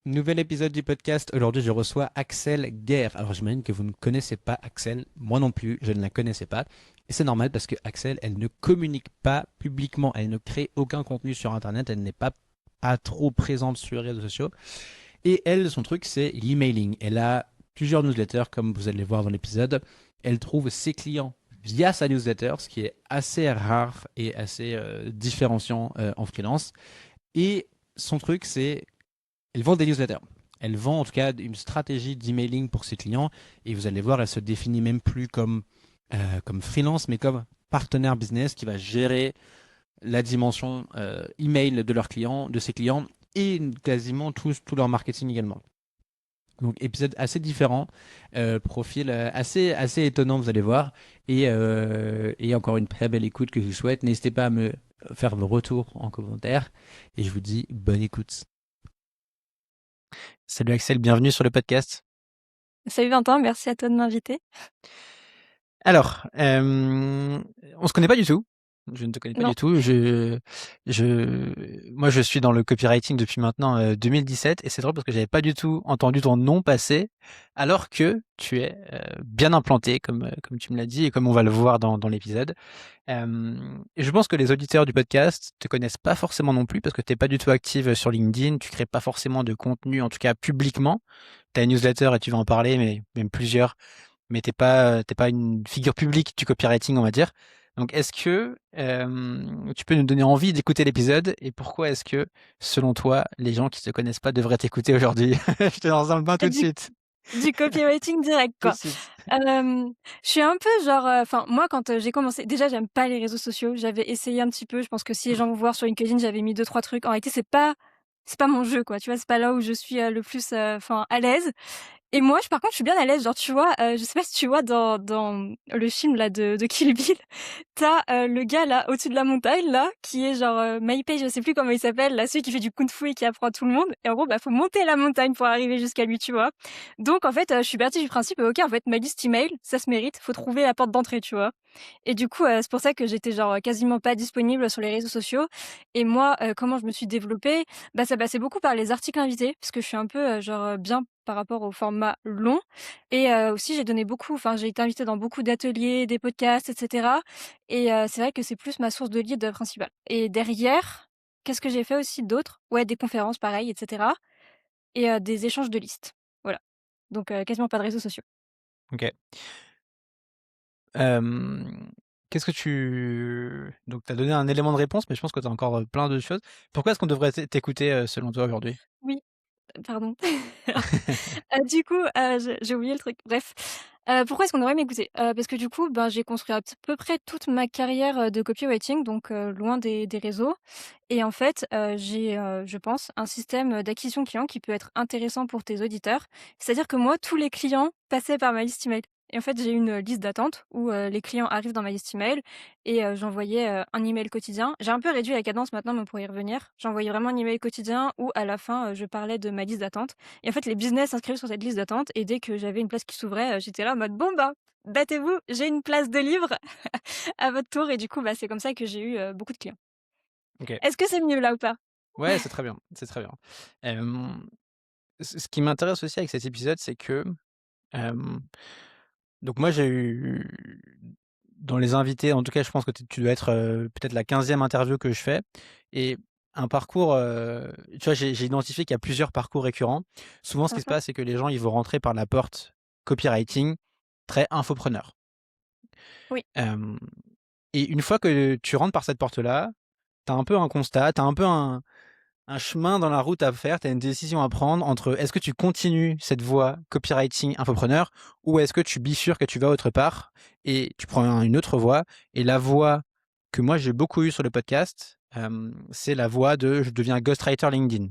Nouvel épisode du podcast. Aujourd'hui, je reçois Axel Guerre. Alors, j'imagine que vous ne connaissez pas Axel. Moi non plus, je ne la connaissais pas. Et c'est normal parce que Axel, elle ne communique pas publiquement. Elle ne crée aucun contenu sur Internet. Elle n'est pas trop présente sur les réseaux sociaux. Et elle, son truc, c'est l'emailing. Elle a plusieurs newsletters, comme vous allez le voir dans l'épisode. Elle trouve ses clients via sa newsletter, ce qui est assez rare et assez différenciant en freelance. Et son truc, c'est elle vend des newsletters. Elle vend en tout cas une stratégie d'emailing pour ses clients et vous allez voir, elle se définit même plus comme freelance, mais comme partenaire business qui va gérer la dimension email de leurs clients, de ses clients et quasiment tout leur marketing également. Donc épisode assez différent, profil assez étonnant, vous allez voir, et encore une très belle écoute que je vous souhaite. N'hésitez pas à me faire vos retours en commentaire et je vous dis bonne écoute. Salut Axel, bienvenue sur le podcast. Salut Valentin, merci à toi de m'inviter. Alors, on se connaît pas du tout. Je ne te connais pas Non, du tout. Moi, je suis dans le copywriting depuis maintenant 2017 et c'est drôle parce que j'avais pas du tout entendu ton nom passer, alors que tu es bien implanté, comme tu me l'as dit et comme on va le voir dans l'épisode. Et je pense que les auditeurs du podcast te connaissent pas forcément non plus parce que tu n'es pas du tout active sur LinkedIn, tu crées pas forcément de contenu, en tout cas publiquement. Tu as une newsletter et tu vas en parler, mais même plusieurs. Mais t'es pas une figure publique du copywriting, on va dire. Donc, est-ce que tu peux nous donner envie d'écouter l'épisode et pourquoi est-ce que, selon toi, les gens qui ne te connaissent pas devraient t'écouter aujourd'hui? Je te lance dans le bain tout de du, suite. du copywriting direct, Tout de quoi. suite. Je suis un peu genre, enfin, moi, quand j'ai commencé, déjà, j'aime pas les réseaux sociaux. J'avais essayé un petit peu. Je pense que si les gens vont voir sur LinkedIn, j'avais mis deux, trois trucs. En réalité, c'est pas mon jeu, quoi. Tu vois, c'est pas là où je suis le plus, enfin, à l'aise. Et moi, par contre, je suis bien à l'aise. Genre, tu vois, je sais pas si tu vois dans le film là de Kill Bill, t'as le gars là au-dessus de la montagne là, qui est genre Maipei, je sais plus comment il s'appelle, là celui qui fait du kung-fu et qui apprend à tout le monde. Et en gros, bah faut monter la montagne pour arriver jusqu'à lui, tu vois. Donc en fait, je suis partie du principe, ok, en fait, ma liste email, ça se mérite, faut trouver la porte d'entrée, tu vois. Et du coup, c'est pour ça que j'étais genre quasiment pas disponible sur les réseaux sociaux. Et moi, comment je me suis développée? Bah ça passait beaucoup par les articles invités, parce que je suis un peu genre bien par rapport au format long. Et aussi, j'ai été invitée dans beaucoup d'ateliers, des podcasts, etc. Et c'est vrai que c'est plus ma source de lead principale. Et derrière, qu'est-ce que j'ai fait aussi d'autre? Ouais, des conférences pareil, etc. Et des échanges de listes. Voilà. Donc quasiment pas de réseaux sociaux. Ok. Hem, Qu'est-ce que tu... Donc, tu as donné un élément de réponse, mais je pense que tu as encore plein de choses. Pourquoi est-ce qu'on devrait t'écouter selon toi aujourd'hui? Oui, pardon. Du coup, j'ai oublié le truc. Bref, pourquoi est-ce qu'on devrait m'écouter? Parce que du coup, ben, j'ai construit à peu près toute ma carrière, de copywriting, donc loin des réseaux. Et en fait, j'ai, je pense, un système d'acquisition client qui peut être intéressant pour tes auditeurs. C'est-à-dire que moi, tous les clients passaient par ma liste email. Et en fait, j'ai une liste d'attente où, les clients arrivent dans ma liste email et j'envoyais, un email quotidien. J'ai un peu réduit la cadence maintenant, mais on pourrait y revenir. J'envoyais vraiment un email quotidien où à la fin, je parlais de ma liste d'attente et en fait, les business s'inscrivaient sur cette liste d'attente et dès que j'avais une place qui s'ouvrait, j'étais là en mode: «Bon, bah, battez-vous, j'ai une place de libre, à votre tour» et du coup, bah, c'est comme ça que j'ai eu, beaucoup de clients. Ok. Est-ce que c'est mieux là ou pas? Ouais, c'est très bien. C'est très bien. Hem, ce qui m'intéresse aussi avec cet épisode, c'est que hem, donc moi j'ai eu dans les invités, en tout cas je pense que tu dois être, peut-être la 15e interview que je fais et un parcours, tu vois, j'ai identifié qu'il y a plusieurs parcours récurrents. Souvent ce qui se Mmh. passe, c'est que les gens, ils vont rentrer par la porte copywriting, très infopreneur. Oui. Hem Et une fois que tu rentres par cette porte-là, tu as un peu un constat, tu as un peu un chemin dans la route à faire, tu as une décision à prendre entre est-ce que tu continues cette voie copywriting infopreneur ou est-ce que tu bifurques et tu vas autre part et tu prends une autre voie. Et la voie que moi j'ai beaucoup eue sur le podcast, c'est la voie de je deviens ghostwriter LinkedIn.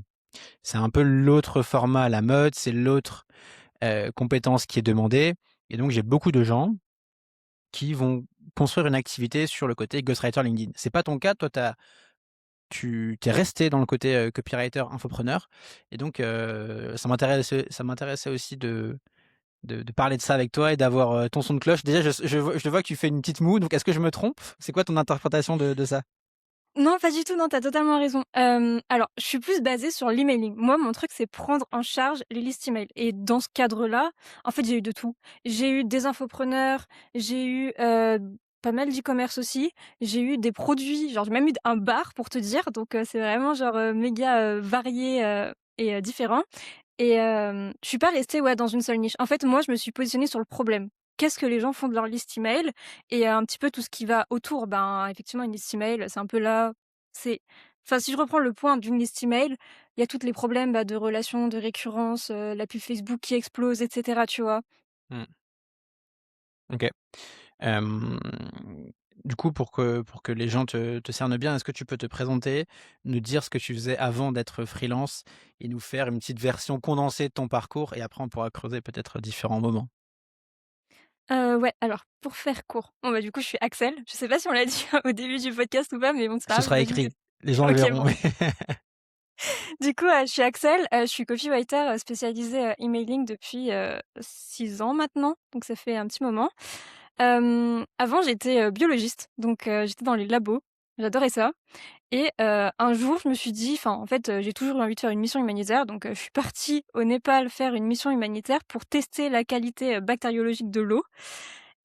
C'est un peu l'autre format à la mode, c'est l'autre compétence qui est demandée. Et donc j'ai beaucoup de gens qui vont construire une activité sur le côté ghostwriter LinkedIn. C'est pas ton cas, toi tu t'es resté dans le côté copywriter infopreneur et donc ça m'intéressait aussi de parler de ça avec toi et d'avoir ton son de cloche. Déjà je vois que tu fais une petite moue, donc est-ce que je me trompe? C'est quoi ton interprétation de ça? Non, pas du tout, non, tu totalement raison. Alors, je suis plus basée sur l'emailing. Moi, mon truc, c'est prendre en charge les listes email et dans ce cadre-là, en fait, j'ai eu de tout. J'ai eu des infopreneurs, j'ai eu, pas mal d'e-commerce aussi, j'ai eu des produits, genre j'ai même eu un bar pour te dire, donc c'est vraiment genre, méga, varié, et différent. Et je suis pas restée, ouais, dans une seule niche. En fait, moi, je me suis positionnée sur le problème. Qu'est-ce que les gens font de leur liste email? Et un petit peu tout ce qui va autour. Ben, effectivement, une liste email, c'est un peu là c'est enfin, si je reprends le point d'une liste email, il y a tous les problèmes, bah, de relations, de récurrence, la pub Facebook qui explose et cetera, tu vois? Mmh. OK. Hem, du coup, pour que les gens te cernent bien, est-ce que tu peux te présenter, nous dire ce que tu faisais avant d'être freelance et nous faire une petite version condensée de ton parcours et après on pourra creuser peut-être différents moments? Ouais, alors pour faire court, bon, bah, du coup, je suis Axel. Je sais pas si on l'a dit au début du podcast ou pas, mais bon, c'est pas Ce grave, sera j'imagine que écrit, les gens le OK, verront, bon. oui. Du coup, je suis Axel, je suis copywriter, spécialisée, emailing depuis, 6 ans maintenant, donc ça fait un petit moment. Avant j'étais, biologiste, donc j'étais dans les labos, j'adorais ça et un jour je me suis dit enfin en fait, j'ai toujours eu envie de faire une mission humanitaire donc je suis partie au Népal faire une mission humanitaire pour tester la qualité, bactériologique de l'eau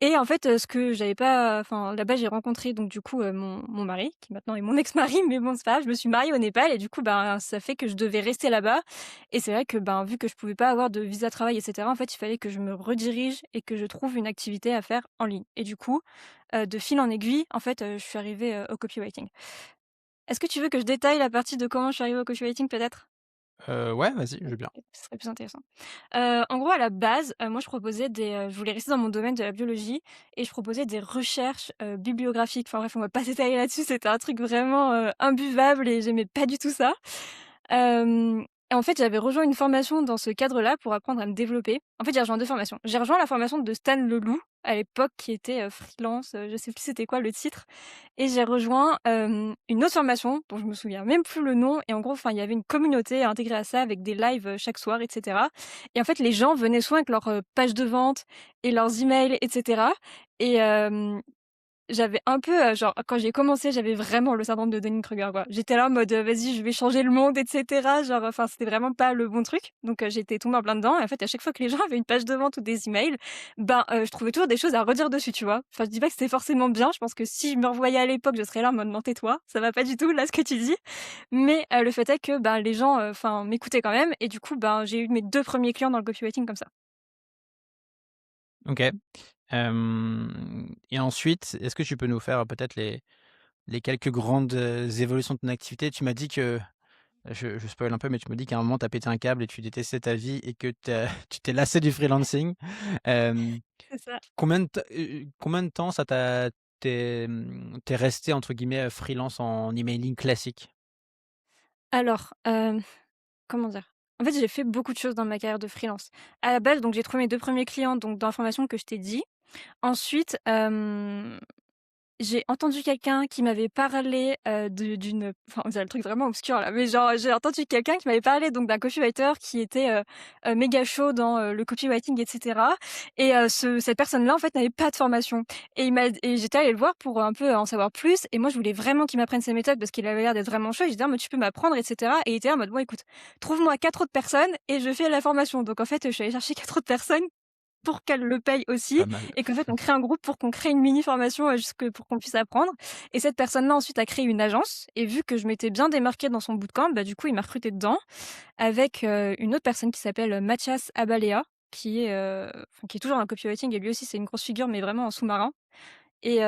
et en fait, ce que j'avais pas enfin là-bas j'ai rencontré donc du coup, mon mari qui maintenant est mon ex-mari mais bon c'est pas grave, je me suis mariée au Népal et du coup, ben, ça fait que je devais rester là-bas et c'est vrai que, ben, vu que je pouvais pas avoir de visa travail et cetera, en fait, il fallait que je me redirige et que je trouve une activité à faire en ligne et du coup, de fil en aiguille, en fait, je suis arrivée, au copywriting. Est-ce que tu veux que je détaille la partie de comment je suis arrivée au copywriting peut-être? Ouais, vas-y, je veux bien. Ce serait plus intéressant. En gros, à la base, moi, je proposais je voulais rester dans mon domaine de la biologie et je proposais des recherches, bibliographiques. Enfin bref, on va pas s'étaler là-dessus, c'était un truc vraiment, imbuvable et j'aimais pas du tout ça. Et en fait, j'avais rejoint une formation dans ce cadre-là pour apprendre à me développer. En fait, j'ai rejoint 2 formations. J'ai rejoint la formation de Stan Leloup à l'époque qui était, freelance, je sais plus c'était quoi le titre et j'ai rejoint, une autre formation dont je me souviens même plus le nom et en gros, enfin, il y avait une communauté intégrée à ça avec des lives, chaque soir et cetera et en fait, les gens venaient souvent avec leur, page de vente et leurs emails et cetera et j'avais un peu, genre quand j'ai commencé, j'avais vraiment le syndrome de Dunning-Kruger, quoi. J'étais là en mode, «Vas-y, je vais changer le monde» et cetera, genre, enfin, c'était vraiment pas le bon truc. Donc, j'étais tombée en plein dedans et en fait, à chaque fois que les gens avaient une page de vente ou des emails, ben, je trouvais toujours des choses à redire dessus, tu vois? Enfin, je dis pas que c'était forcément bien, je pense que si je me revoyais à l'époque, je serais là en mode: «Non, tais-toi, ça va pas du tout là, ce que tu dis». Mais, le fait est que, ben, les gens, enfin, m'écoutaient quand même et du coup, ben, j'ai eu mes 2 premiers clients dans le copywriting comme ça. OK. Et ensuite, est-ce que tu peux nous faire peut-être les quelques grandes, évolutions de ton activité? Tu m'as dit que je spoil un peu, mais tu me dis qu'à un moment tu as pété un câble et tu détestais ta vie et que tu t'es lassé du freelancing. Hem, C'est ça. combien de temps ça t'a tu resté entre guillemets, «freelance» en emailing classique? Alors, comment dire? En fait, j'ai fait beaucoup de choses dans ma carrière de freelance. À la base, donc j'ai trouvé mes 2 premiers clients donc dans la formation que je t'ai dit. Ensuite, j'ai entendu quelqu'un qui m'avait parlé, d'une enfin, on dirait le truc vraiment obscur là, mais genre, j'ai entendu quelqu'un qui m'avait parlé donc d'un copywriter qui était, méga chaud dans, le copywriting et cetera et cette personne-là, en fait, n'avait pas de formation et j'étais allée le voir pour un peu en savoir plus et moi, je voulais vraiment qu'il m'apprenne ses méthodes parce qu'il avait l'air d'être vraiment chaud et j'ai dit: «Ah mais tu peux m'apprendre et cetera» et il était là en mode: «Bon écoute, trouve-moi 4 autres personnes et je fais la formation». Donc en fait, je suis allée chercher 4 autres personnes pour qu'elle le paye aussi Pas mal. et qu'en fait on crée un groupe pour qu'on crée une mini formation, jusque pour qu'on puisse apprendre et cette personne-là ensuite a créé une agence et vu que je m'étais bien démarquée dans son bootcamp, bah, du coup il m'a recrutée dedans avec, une autre personne qui s'appelle, Mathias Abalea qui est toujours dans le copywriting et lui aussi c'est une grosse figure mais vraiment en sous-marin et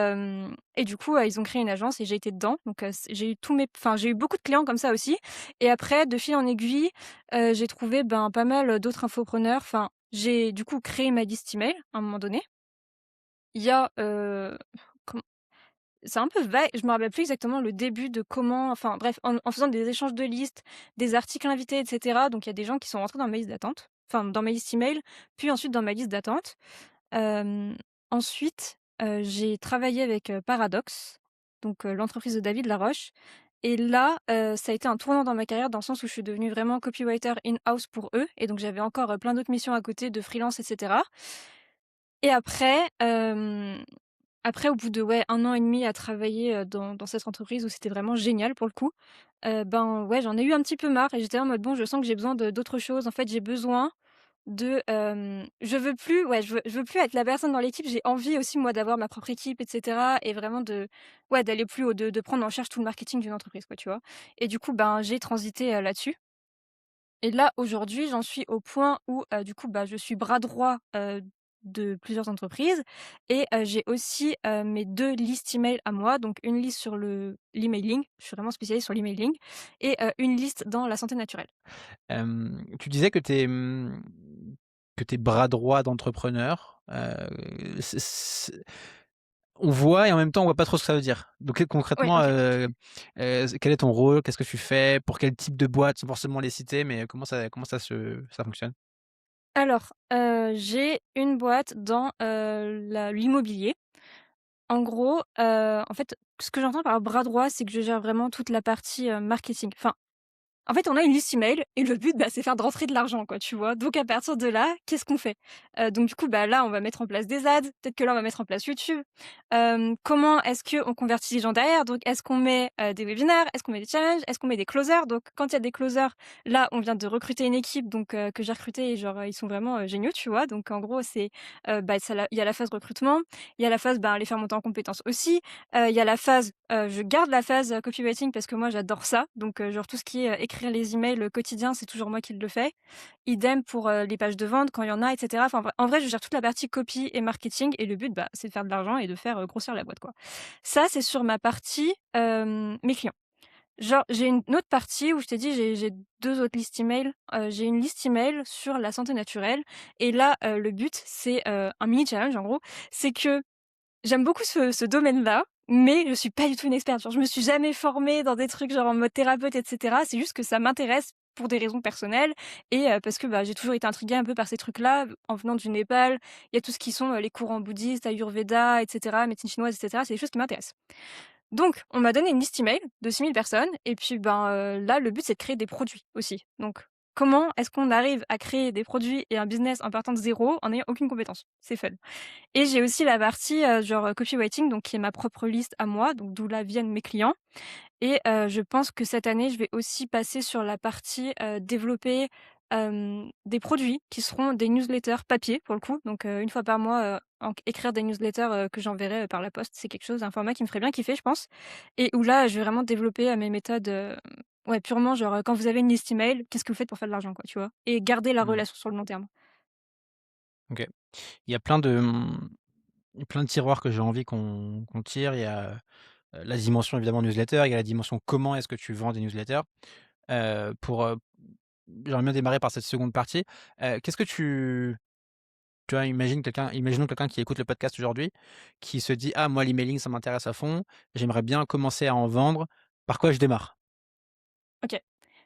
du coup, ils ont créé une agence et j'ai été dedans donc j'ai eu j'ai eu beaucoup de clients comme ça aussi et après de fil en aiguille, j'ai trouvé, ben, pas mal, d'autres infopreneurs. Enfin, j'ai du coup créé ma liste email à un moment donné. Il y a, com c'est un peu vague, je me rappelle plus exactement le début de comment enfin bref, en faisant des échanges de listes, des articles invités et cetera, donc il y a des gens qui sont rentrés dans ma liste d'attente, enfin dans ma liste email, puis ensuite dans ma liste d'attente. Hem, Ensuite, j'ai travaillé avec, Paradox, donc l'entreprise de David Laroche et là, ça a été un tournant dans ma carrière dans le sens où je suis devenue vraiment copywriter in-house pour eux et donc j'avais encore, plein d'autres missions à côté de freelance et cetera et après, Après au bout de, ouais, 1 an et demi à travailler, dans cette entreprise où c'était vraiment génial pour le coup, ben, ouais, j'en ai eu un petit peu marre et j'étais en mode: «Bon, je sens que j'ai besoin d'autre chose. En fait, j'ai besoin de, je veux plus ouais, je veux plus être la personne dans l'équipe. J'ai envie aussi moi d'avoir ma propre équipe et cetera et vraiment de ouais, d'aller plus haut, de prendre en charge tout le marketing d'une entreprise quoi, tu vois? Et du coup, ben, j'ai transité, là-dessus et là, aujourd'hui, j'en suis au point où, du coup, bah, je suis bras droit, de plusieurs entreprises et j'ai aussi, mes 2 listes email à moi, donc une liste sur l'emailing, je suis vraiment spécialisée sur l'emailing et une liste dans la santé naturelle. Tu disais que que tu bras droit d'entrepreneur, on voit et en même temps on voit pas trop ce que ça veut dire. Donc Oui, concrètement, OK. quel est ton rôle? Qu'est-ce que tu fais? Pour quel type de boîte? Sans forcément les citer, mais ça fonctionne? Alors, j'ai une boîte dans, l'immobilier. En gros, en fait, ce que j'entends par bras droit, c'est que je gère vraiment toute la partie, marketing. Enfin, en fait, on a une liste email et le but, bah, c'est faire de rentrer de l'argent, quoi, tu vois? Donc à partir de là, qu'est-ce qu'on fait? Donc du coup, bah, là, on va mettre en place des ads, peut-être que là, on va mettre en place YouTube. Comment est-ce qu'on convertit les gens derrière? Donc est-ce qu'on met, des webinaires? Est-ce qu'on met des challenges? Est-ce qu'on met des closers? Donc quand il y a des closers, là, on vient de recruter une équipe donc que j'ai recrutée et genre, ils sont vraiment, géniaux, tu vois? Donc en gros, c'est, bah, ça la il y a la phase recrutement, il y a la phase, ben, les faire monter en compétences aussi. Il y a la phase, je garde la phase, copywriting parce que moi j'adore ça, donc genre tout ce qui est, écrire les emails, quotidiens, c'est toujours moi qui le fais. Idem pour, les pages de vente quand il y en a et cetera. Enfin en vrai, je gère toute la partie copy et marketing et le but, bah, c'est de faire de l'argent et de faire, grossir la boîte, quoi. Ça, c'est sur ma partie, mes clients. Genre, j'ai une autre partie où je t'ai dit, j'ai 2 autres listes email. J'ai une liste email sur la santé naturelle et là, le but, c'est, un mini challenge en gros, c'est que j'aime beaucoup ce domaine-là, mais je suis pas du tout une experte. Genre, je me suis jamais formée dans des trucs genre en mode thérapeute et cetera. C'est juste que ça m'intéresse pour des raisons personnelles et parce que, bah, j'ai toujours été intriguée un peu par ces trucs-là. En venant du Népal, il y a tout ce qui sont, les courants bouddhistes, ayurveda et cetera, médecine chinoise et cetera. C'est des choses qui m'intéressent. Donc on m'a donné une liste email de 6 000 personnes et puis, ben, là, le but, c'est de créer des produits aussi. Donc comment est-ce qu'on arrive à créer des produits et un business en partant de zéro en n'ayant aucune compétence? C'est fun. Et j'ai aussi la partie, genre, copywriting, donc qui est ma propre liste à moi, donc d'où là viennent mes clients et je pense que cette année, je vais aussi passer sur la partie, développer, des produits qui seront des newsletters papier pour le coup, donc 1 fois par mois, écrire des newsletters, que j'enverrai, par la poste. C'est quelque chose, un format qui me ferait bien kiffer, je pense et où là, je vais vraiment développer, mes méthodes, ouais, purement genre, quand vous avez une liste email, qu'est-ce que vous faites pour faire de l'argent, quoi, tu vois? Et garder la Mmh, relation sur le long terme. OK. Il y a plein de tiroirs que j'ai envie qu'on tire. Il y a, la dimension évidemment newsletter, il y a la dimension comment est-ce que tu vends des newsletters. Pour, j'aimerais bien démarrer par cette seconde partie. Qu'est-ce que tu vois, imaginons quelqu'un qui écoute le podcast aujourd'hui, qui se dit: «Ah moi l'emailing ça m'intéresse à fond, j'aimerais bien commencer à en vendre, par quoi je démarre?» OK.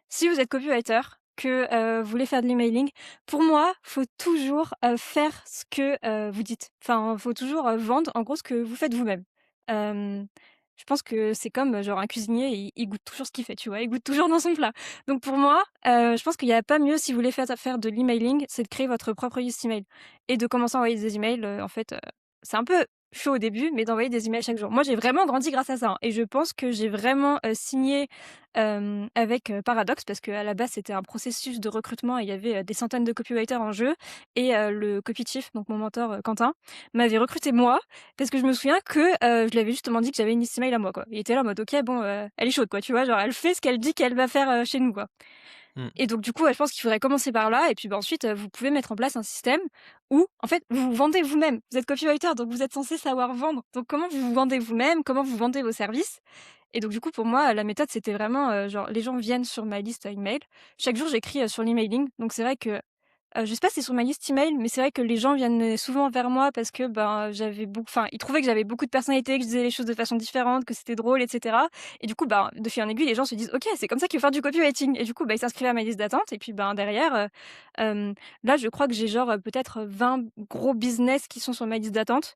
Si vous êtes copywriter, que, vous voulez faire de l'emailing, pour moi, faut toujours, faire ce que, vous dites. Enfin, faut toujours, vendre en gros ce que vous faites vous-même. Hem, je pense que c'est comme, genre un cuisinier, il goûte toujours ce qu'il fait, tu vois? Il goûte toujours dans son plat. Donc pour moi, je pense qu'il y a pas mieux si vous voulez faire de l'emailing, c'est de créer votre propre liste email et de commencer à envoyer des emails, en fait, c'est un peu chaud au début, mais d'envoyer des emails chaque jour. Moi, j'ai vraiment grandi grâce à ça, hein et je pense que j'ai vraiment, signé avec, Paradox parce qu'à la base, c'était un processus de recrutement et il y avait, des centaines de copywriters en jeu et le copy chief, donc mon mentor, Quentin, m'avait recruté moi parce que je me souviens que, je lui avais justement dit que j'avais une liste email à moi, quoi. Il était là en mode: «OK, bon, elle est chaude, quoi», tu vois? Genre elle fait ce qu'elle dit qu'elle va faire, chez nous, quoi. Mmh. Et donc du coup, ouais, je pense qu'il faudrait commencer par là et puis, bah, ensuite, vous pouvez mettre en place un système où, en fait, vous vous vendez vous-même. Vous êtes copywriter, donc vous êtes censé savoir vendre. Donc comment vous vous vendez vous-même? Comment vous vendez vos services? Et donc du coup, pour moi, la méthode, c'était vraiment, genre les gens viennent sur ma liste email. Chaque jour, j'écris, sur l'emailing. Donc c'est vrai que je sais pas si c'est sur ma liste email, mais c'est vrai que les gens viennent, souvent vers moi parce que, ben, ils trouvaient que j'avais beaucoup de personnalité, que je disais les choses de façon différente, que c'était drôle et cetera et du coup, ben, de fil en aiguille, les gens se disent: «OK, c'est comme ça qu'il faut faire du copywriting» et du coup, bah, ils s'inscrivaient à ma liste d'attente et puis, ben, derrière, hem, là, je crois que j'ai genre, peut-être, 20 gros business qui sont sur ma liste d'attente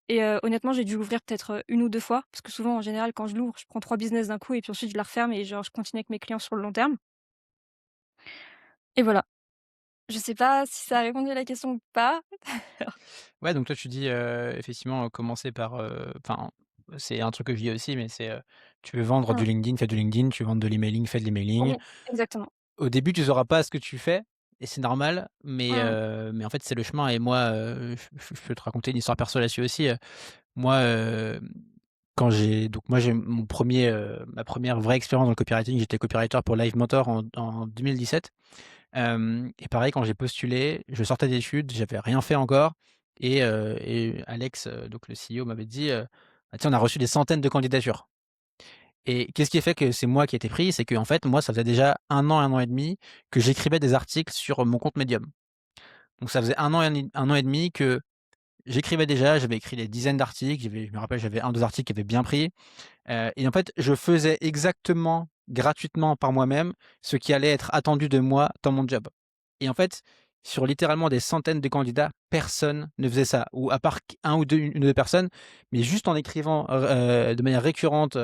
et honnêtement, j'ai dû l'ouvrir peut-être, 1 ou 2 fois parce que souvent, en général, quand je l'ouvre, je prends 3 business d'un coup et puis ensuite je la referme et genre je continue avec mes clients sur le long terme et voilà. Je sais pas si ça a répondu à la question ou pas. Ouais, donc toi tu dis, effectivement, commencer par, enfin, c'est un truc que je dis aussi, mais c'est, tu veux vendre du Mmh. LinkedIn, fais du LinkedIn, tu veux vendre de l'emailing, fais de l'emailing. Oui, exactement. Au début, tu sauras pas ce que tu fais et c'est normal, Mmh. mais en fait, c'est le chemin et moi, je peux te raconter une histoire perso là-dessus aussi, moi, quand j'ai mon premier ma première vraie expérience dans le copywriting, j'étais copywriter pour Live Mentor en 2017. Hem Et pareil, quand j'ai postulé, je sortais d'études, j'avais rien fait encore et Alex, donc le CEO m'avait dit, «Bah, tu sais, on a reçu des centaines de candidatures». Et qu'est-ce qui a fait que c'est moi qui ai été pris? C'est qu'en fait, moi, ça faisait déjà un an et demi que j'écrivais des articles sur mon compte Medium. Donc ça faisait un an et demi que j'écrivais déjà, j'avais écrit des dizaines d'articles, je me rappelle, j'avais un 2 articles qui avaient bien pris, et en fait, je faisais exactement, gratuitement par moi-même, ce qui allait être attendu de moi dans mon job. Et en fait, sur littéralement des centaines de candidats, personne ne faisait ça ou à part q 1 ou 2, 1 ou 2 personnes, mais juste en écrivant, de manière récurrente,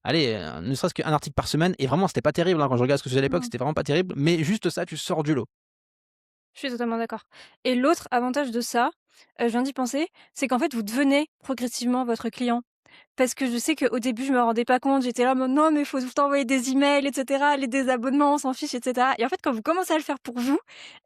allez, ne serait-ce qu'un article par semaine et vraiment c'était pas terrible, hein, quand je regarde ce que je faisais à l'époque, Mmh. c'était vraiment pas terrible, mais juste ça, tu sors du lot. Je suis totalement d'accord et l'autre avantage de ça, je viens d'y penser, c'est qu'en fait, vous devenez progressivement votre client. Parce que je sais qu'au début, je me rendais pas compte, j'étais là en mode: «Non, mais il faut tout le temps envoyer des emails et cetera, les désabonnements, on s'en fiche et cetera» et en fait, quand vous commencez à le faire pour vous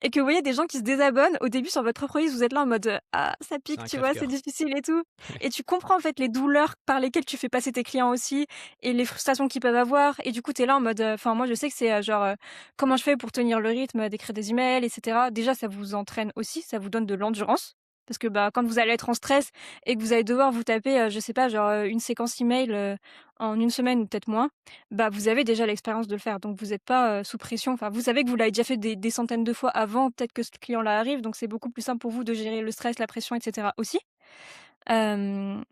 et que vous voyez des gens qui se désabonnent, au début sur votre propre liste, vous êtes là en mode, «Ah, ça C'est pique», un tu vois? C'est crève-cœur. difficile et tout et tu comprends, en fait, les douleurs par lesquelles tu fais passer tes clients aussi et les frustrations qu'ils peuvent avoir et du coup, tu es là en mode, enfin, moi, je sais que c'est, genre, comment je fais pour tenir le rythme d'écrire des emails et cetera. Déjà, ça vous entraîne aussi, ça vous donne de l'endurance parce que, bah, quand vous allez être en stress et que vous allez devoir vous taper, je sais pas, genre, une séquence email, en une semaine ou peut-être moins, bah, vous avez déjà l'expérience de le faire. Donc vous êtes pas, sous pression. Enfin, vous savez que vous l'avez déjà fait des centaines de fois avant, peut-être que ce client-là arrive, donc c'est beaucoup plus simple pour vous de gérer le stress, la pression et cetera aussi. Hem,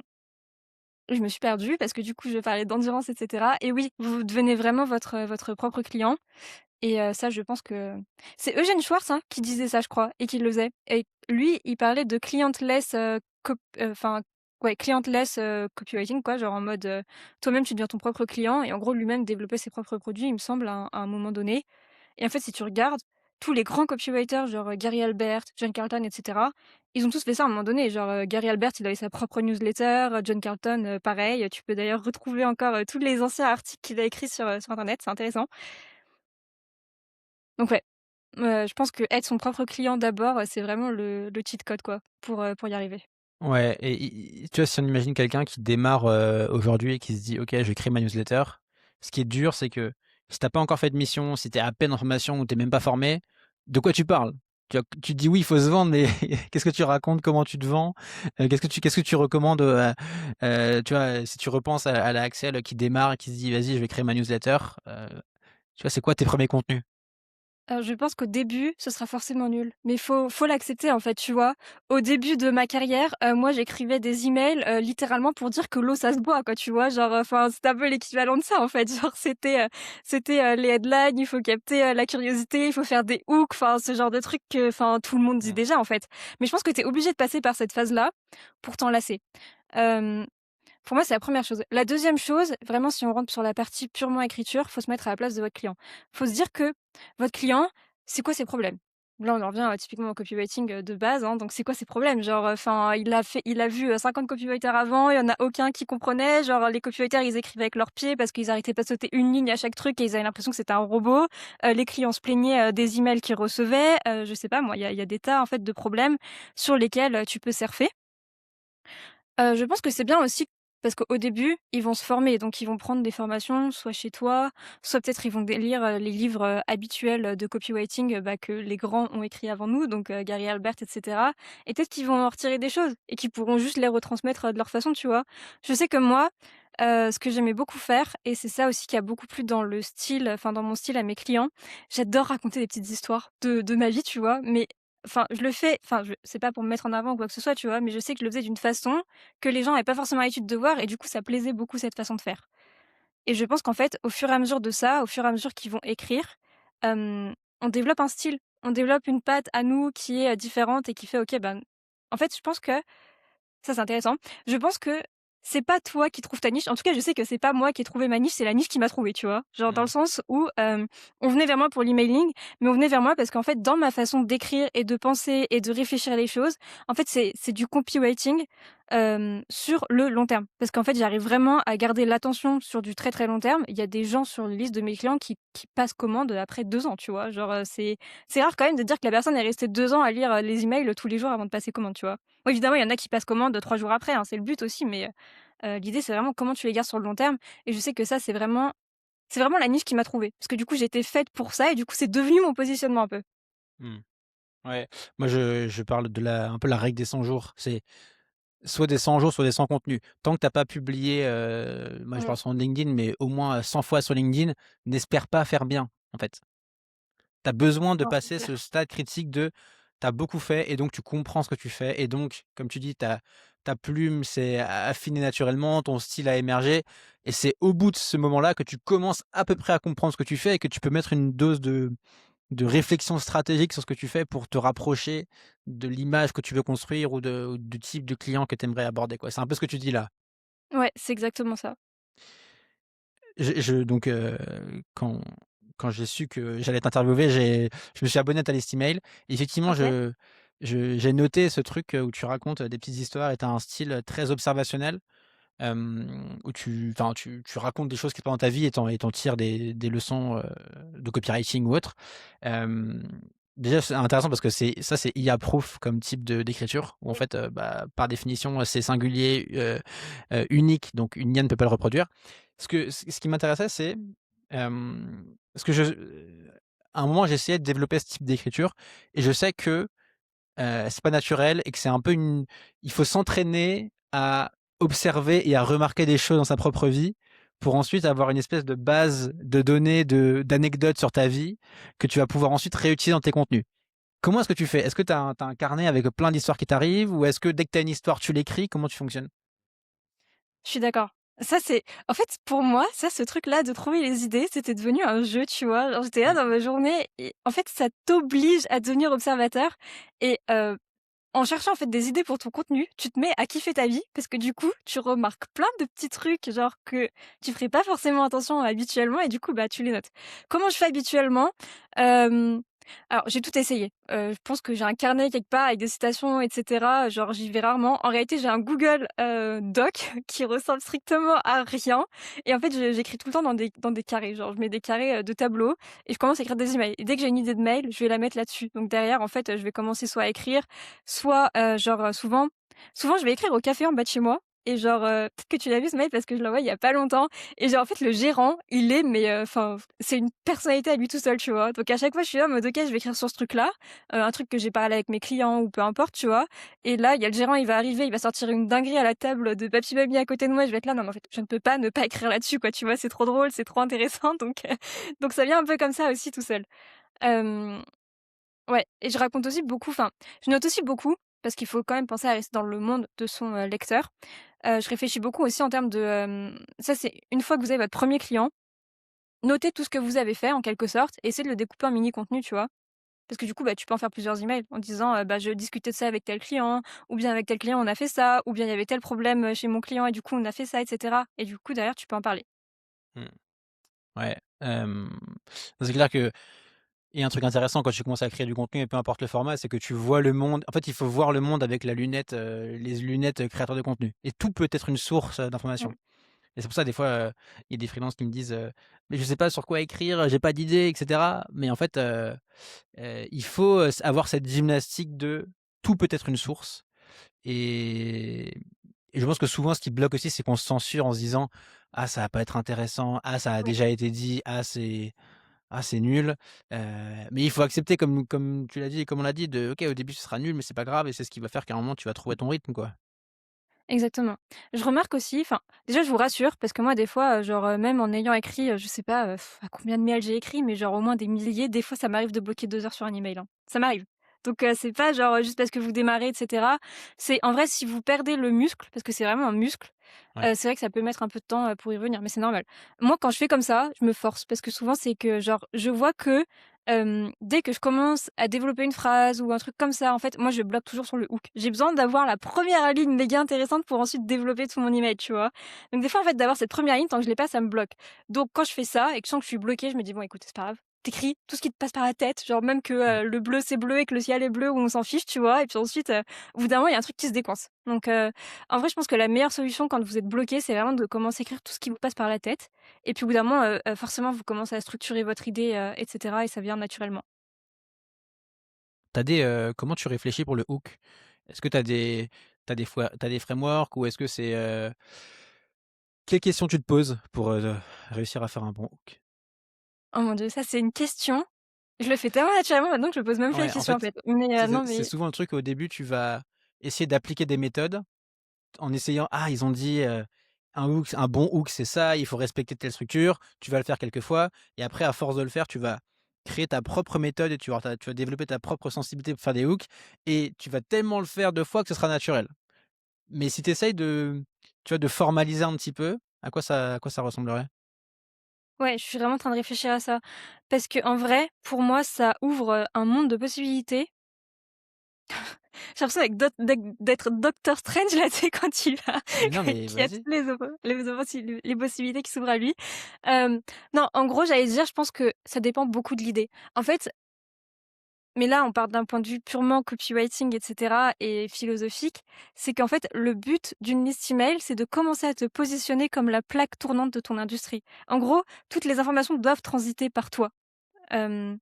je me suis perdue parce que du coup, je parlais d'endurance et cetera et oui, vous devenez vraiment votre propre client et ça, je pense que c'est Eugène Schwartz, hein, qui disait ça, je crois et qui le faisait et lui, il parlait de clientless, enfin, ouais, clientless, copywriting quoi, genre en mode, toi-même tu deviens ton propre client et en gros lui-même développait ses propres produits, il me semble, à un moment donné et en fait, si tu regardes, tous les grands copywriters, genre, Gary Albert, John Carlton et cetera, ils ont tous fait ça à un moment donné. Genre, Gary Albert, il avait sa propre newsletter, John Carlton, pareil. Tu peux d'ailleurs retrouver encore, tous les anciens articles qu'il a écrits sur internet, c'est intéressant. Donc ouais, je pense que être son propre client d'abord, c'est vraiment le cheat code quoi, pour y arriver. Ouais et tu vois, si on imagine quelqu'un qui démarre, aujourd'hui et qui se dit: «OK, je vais créer ma newsletter». Ce qui est dur, c'est que si tu as pas encore fait de mission, si tu es à peine en formation ou tu es même pas formé, de quoi tu parles? Tu dis: «Oui, il faut se vendre», mais qu'est-ce que tu racontes? Comment tu te vends? Qu'est-ce que tu recommandes, tu vois, si tu repenses à la Axel qui démarre et qui se dit: «Vas-y, je vais créer ma newsletter», tu vois, c'est quoi tes premiers contenus? Je pense qu'au début, ce sera forcément nul, mais faut l'accepter, en fait, tu vois? Au début de ma carrière, moi, j'écrivais des emails, littéralement pour dire que l'eau, ça se boit, quoi, tu vois? Genre, enfin, c'était un peu l'équivalent de ça, en fait. Genre, c'était, les headlines, il faut capter, la curiosité, il faut faire des hooks, enfin, ce genre de trucs que, enfin, tout le monde dit Ouais. déjà, en fait. Mais je pense que tu es obligé de passer par cette phase-là pour t'en lasser. Hem Pour moi, c'est la première chose. La deuxième chose, vraiment, si on rentre sur la partie purement écriture, faut se mettre à la place de votre client. Faut se dire que votre client, c'est quoi ses problèmes? Là, on en revient, typiquement au copywriting, de base, hein, donc c'est quoi ses problèmes? Genre, enfin, il a vu, 50 copywriters avant, il y en a aucun qui comprenait. Genre, les copywriters, ils écrivaient avec leurs pieds parce qu'ils arrêtaient pas de sauter une ligne à chaque truc et ils avaient l'impression que c'était un robot. Les clients se plaignaient, des emails qu'ils recevaient. Je sais pas moi, il y a des tas, en fait, de problèmes sur lesquels, tu peux surfer. Je pense que c'est bien aussi parce qu'au début, ils vont se former, donc ils vont prendre des formations, soit chez toi, soit peut-être ils vont lire, les livres, habituels, de copywriting, bah, que les grands ont écrits avant nous, donc Gary Albert et cetera et peut-être qu'ils vont en retirer des choses et qu'ils pourront juste les retransmettre, de leur façon, tu vois? Je sais que moi, ce que j'aimais beaucoup faire et c'est ça aussi qui a beaucoup plu dans le style, enfin dans mon style à mes clients, j'adore raconter des petites histoires de ma vie, tu vois? Mais enfin, je le fais enfin, je c'est pas pour me mettre en avant ou quoi que ce soit, tu vois? Mais je sais que je le faisais d'une façon que les gens avaient pas forcément l'habitude de voir et du coup, ça plaisait beaucoup cette façon de faire. Et je pense qu'en fait, au fur et à mesure de ça, au fur et à mesure qu'ils vont écrire, on développe un style, on développe une patte à nous qui est, différente et qui fait OK, ben en fait, je pense que ça, c'est intéressant. Je pense que c'est pas toi qui trouves ta niche. En tout cas, je sais que c'est pas moi qui ai trouvé ma niche, c'est la niche qui m'a trouvé, tu vois? Genre dans le Mmh. sens où, on venait vers moi pour l'emailing, mais on venait vers moi parce qu'en fait, dans ma façon d'écrire et de penser et de réfléchir à les choses, en fait, c'est du copywriting, sur le long terme. Parce qu'en fait, j'arrive vraiment à garder l'attention sur du très, très long terme. Il y a des gens sur les listes de mes clients qui passent commande après 2 ans, tu vois? Genre, c'est rare quand même de dire que la personne est restée 2 ans à lire, les emails tous les jours avant de passer commande, tu vois? Bon, évidemment, il y en a qui passent commande 3 jours après, hein, c'est le but aussi, mais l'idée, c'est vraiment comment tu les gardes sur le long terme et je sais que ça, c'est vraiment la niche qui m'a trouvée. Parce que du coup, j'étais faite pour ça et du coup, c'est devenu mon positionnement un peu. Mmh. Ouais. Moi, je parle de la un peu la règle des 100 jours. C'est soit des 100 jours, soit des 100 contenus. Tant que tu as pas publié, moi je Mmh. parle sur LinkedIn, mais au moins 100 fois sur LinkedIn, n'espère pas faire bien, en fait. Tu as besoin de Non, c'est passer ce clair. stade critique de tu as beaucoup fait et donc tu comprends ce que tu fais et donc, comme tu dis, ta plume s'est affinée naturellement, ton style a émergé et c'est au bout de ce moment-là que tu commences à peu près à comprendre ce que tu fais et que tu peux mettre une dose de réflexion stratégique sur ce que tu fais pour te rapprocher de l'image que tu veux construire ou du type de client que tu aimerais aborder, quoi. C'est un peu ce que tu dis là. Ouais, c'est exactement ça. Donc, quand j'ai su que j'allais t'interviewer, je me suis abonné à ta liste email. Effectivement, OK. j'ai noté ce truc, où tu racontes, des petites histoires et tu as un style, très observationnel, où tu racontes des choses qui se passent dans ta vie et tu tires des leçons, de copywriting ou autre. Hem, Déjà, c'est intéressant parce que c'est IA proof comme type d'écriture où en Oui. fait, par définition, c'est singulier, unique, donc une IA ne peut pas le reproduire. Ce qui m'intéressait, c'est, parce que à un moment, j'essayais de développer ce type d'écriture et je sais que, c'est pas naturel et que c'est un peu il faut s'entraîner à observer et à remarquer des choses dans sa propre vie pour ensuite avoir une espèce de base de données, d'anecdotes sur ta vie que tu vas pouvoir ensuite réutiliser dans tes contenus. Comment est-ce que tu fais? Est-ce que tu as un carnet avec plein d'histoires qui t'arrivent ou est-ce que dès que tu as une histoire, tu l'écris? Comment tu fonctionnes? Je suis d'accord. Ça, c'est en fait, pour moi, ça, ce truc-là de trouver les idées, c'était devenu un jeu, tu vois? Genre, j'étais là Mmh. dans ma journée et en fait, ça t'oblige à devenir observateur et en cherchant, en fait, des idées pour ton contenu, tu te mets à kiffer ta vie parce que du coup, tu remarques plein de petits trucs, genre, que tu ferais pas forcément attention habituellement et du coup, bah, tu les notes. Comment je fais habituellement? Hem, alors j'ai tout essayé. Je pense que j'ai un carnet quelque part avec des citations et cetera, genre j'y vais rarement. En réalité, j'ai un Google, Doc qui ressemble strictement à rien et en fait, j'écris tout le temps dans des carrés. Genre je mets des carrés, de tableaux et je commence à écrire des emails et dès que j'ai une idée de mail, je vais la mettre là-dessus. Donc derrière, en fait, je vais commencer soit à écrire, soit, genre, souvent je vais écrire au café en bas de chez moi et genre, peut-être que tu l'as vu ce mail parce que je l'envoie il y a pas longtemps et genre en fait le gérant, il est mais, enfin, c'est une personnalité à lui tout seul, tu vois? Donc à chaque fois je suis là en mode: «OK, je vais écrire sur ce truc-là», un truc que j'ai parlé avec mes clients ou peu importe, tu vois? Et là, il y a le gérant, il va arriver, il va sortir une dinguerie à la table de papy mamie à côté de moi, je vais être là: «Non mais en fait, je ne peux pas ne pas écrire là-dessus quoi», tu vois? C'est trop drôle, c'est trop intéressant donc donc ça vient un peu comme ça aussi tout seul. Hem Ouais et je raconte aussi beaucoup, enfin, je note aussi beaucoup parce qu'il faut quand même penser à rester dans le monde de son, lecteur. Je réfléchis beaucoup aussi en termes de, ça c'est une fois que vous avez votre premier client, notez tout ce que vous avez fait en quelque sorte et essayez de le découper en mini contenu, tu vois? Parce que du coup, bah, tu peux en faire plusieurs emails en disant, bah, je discutais de ça avec tel client ou bien avec tel client on a fait ça ou bien il y avait tel problème, chez mon client et du coup on a fait ça et cetera et du coup derrière tu peux en parler. Mmh. Ouais, c'est clair que et un truc intéressant quand tu commences à créer du contenu et peu importe le format, c'est que tu vois le monde en fait, il faut voir le monde avec la lunette, les lunettes, créateur de contenu et tout peut être une source, d'information Mmh. et c'est pour ça des fois, il y a des freelances qui me disent, «Mais je sais pas sur quoi écrire, j'ai pas d'idée» et cetera. Mais en fait, il faut, avoir cette gymnastique de tout peut être une source et et je pense que souvent ce qui bloque aussi, c'est qu'on se censure en se disant: «Ah ça va pas être intéressant. Ah ça a Oui, déjà été dit. Ah c'est nul». Mais il faut accepter comme tu l'as dit et comme on l'a dit de OK au début ce sera nul, mais c'est pas grave et c'est ce qui va faire qu'à un moment tu vas trouver ton rythme quoi. exactement. Je remarque aussi, enfin, déjà je vous rassure parce que moi des fois, genre, même en ayant écrit, je sais pas, à combien de mails j'ai écrit, mais genre au moins des milliers, des fois ça m'arrive de bloquer 2 heures sur un email, hein. Ça m'arrive. Donc c'est pas genre, juste parce que vous démarrez et cetera. C'est en vrai si vous perdez le muscle, parce que c'est vraiment un muscle, Ouais. c'est vrai que ça peut mettre un peu de temps, pour y revenir, mais c'est normal. Moi quand je fais comme ça, je me force parce que souvent c'est que genre je vois que, dès que je commence à développer une phrase ou un truc comme ça, en fait, moi, je bloque toujours sur le hook. J'ai besoin d'avoir la première ligne méga intéressante pour ensuite développer tout mon email, tu vois? Donc des fois, en fait, d'avoir cette première ligne, tant que je l'ai pas, ça me bloque. Donc quand je fais ça et que je sens que je suis bloquée, je me dis: «Bon, écoute, c'est pas grave». Tu tout ce qui te passe par la tête, genre même que, Mmh. le bleu, c'est bleu et que le ciel est bleu ou on s'en fiche, tu vois? Et puis ensuite, au bout d'un moment, il y a un truc qui se décoince. Donc en vrai, je pense que la meilleure solution quand vous êtes bloqué, c'est vraiment de commencer à écrire tout ce qui vous passe par la tête et puis au bout d'un moment, forcément, vous commencez à structurer votre idée, et cetera et ça vient naturellement. Comment tu réfléchis pour le hook? Est-ce que tu as des frameworks ou est-ce que c'est, quelles questions tu te poses pour, réussir à faire un bon hook? Oh mon Dieu, ça c'est une question. Je le fais tellement naturellement maintenant que je me pose même plus la Ouais, en question en fait, fait. Mais non c'est mais souvent le truc au début, tu vas essayer d'appliquer des méthodes en essayant: «Ah, ils ont dit, un bon hook, c'est ça, il faut respecter telle structure». Tu vas le faire quelques fois et après à force de le faire, tu vas créer ta propre méthode et tu vas développer ta propre sensibilité pour faire des hooks et tu vas tellement le faire 2 fois que ce sera naturel. Mais si tu essayes tu vois, de formaliser un petit peu, à quoi ça ressemblerait? ouais, je suis vraiment en train de réfléchir à ça. Parce que en vrai, pour moi, ça ouvre, un monde de possibilités. J'ai l'impression d'être Doctor Strange là, tu sais, quand il va Mais non, mais qui a toutes vas-y. les possibilités qui s'ouvrent à lui. Non, en gros, j'allais dire, je pense que ça dépend beaucoup de l'idée. En fait, mais là, on part d'un point de vue purement copywriting, et cetera et philosophique. C'est qu'en fait, le but d'une liste email, c'est de commencer à te positionner comme la plaque tournante de ton industrie. En gros, toutes les informations doivent transiter par toi. Hem,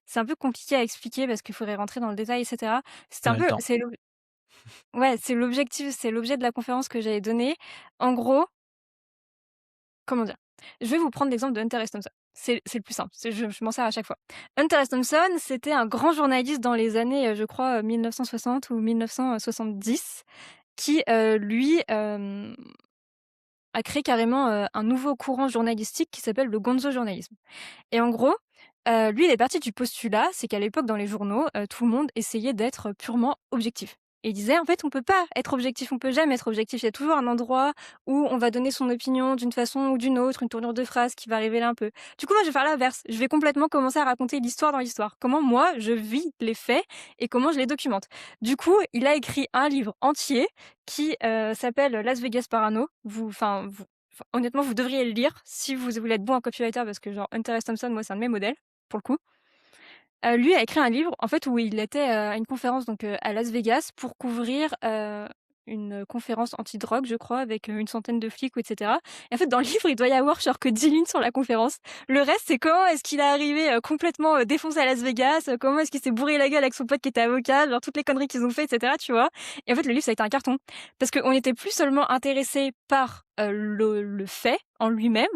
c'est un peu compliqué à expliquer parce qu'il faudrait rentrer dans le détail, et cetera. C'est On un a le peu temps. c'est l'ob ouais, c'est l'objectif, c'est l'objet de la conférence que j'avais donnée. En gros, comment dire? Je vais vous prendre l'exemple de Hunter S. Thompson. C'est le plus simple, je m'en sers à chaque fois. Hunter S. Thompson, c'était un grand journaliste dans les années, je crois, 1960 ou 1970 qui, lui, a créé carrément, un nouveau courant journalistique qui s'appelle le gonzo-journalisme et en gros, lui, il est parti du postulat, c'est qu'à l'époque dans les journaux, tout le monde essayait d'être purement objectif et il disait: «En fait, on peut pas être objectif, on peut jamais être objectif. Il y a toujours un endroit où on va donner son opinion d'une façon ou d'une autre, une tournure de phrase qui va révéler un peu». Du coup, moi, je vais faire l'inverse. Je vais complètement commencer à raconter l'histoire dans l'histoire. Comment moi, je vis les faits et comment je les documente. Du coup, il a écrit un livre entier qui, s'appelle Las Vegas Parano. Honnêtement, vous devriez le lire si vous voulez être bon en copywriter parce que genre Hunter S. Thompson, moi, c'est un de mes modèles, pour le coup. Lui a écrit un livre, en fait, où il était, à une conférence donc, à Las Vegas pour couvrir, une conférence anti-drogue, je crois, avec, une centaine de flics et cetera et en fait, dans le livre, il doit y avoir genre que 10 lignes sur la conférence. Le reste, c'est comment est-ce qu'il est arrivé, complètement, défoncé à Las Vegas, comment est-ce qu'il s'est bourré la gueule avec son pote qui était avocat, genre toutes les conneries qu'ils ont fait et cetera, tu vois? Et en fait, le livre, ça a été un carton parce qu'on était plus seulement intéressé par, le fait en lui-même,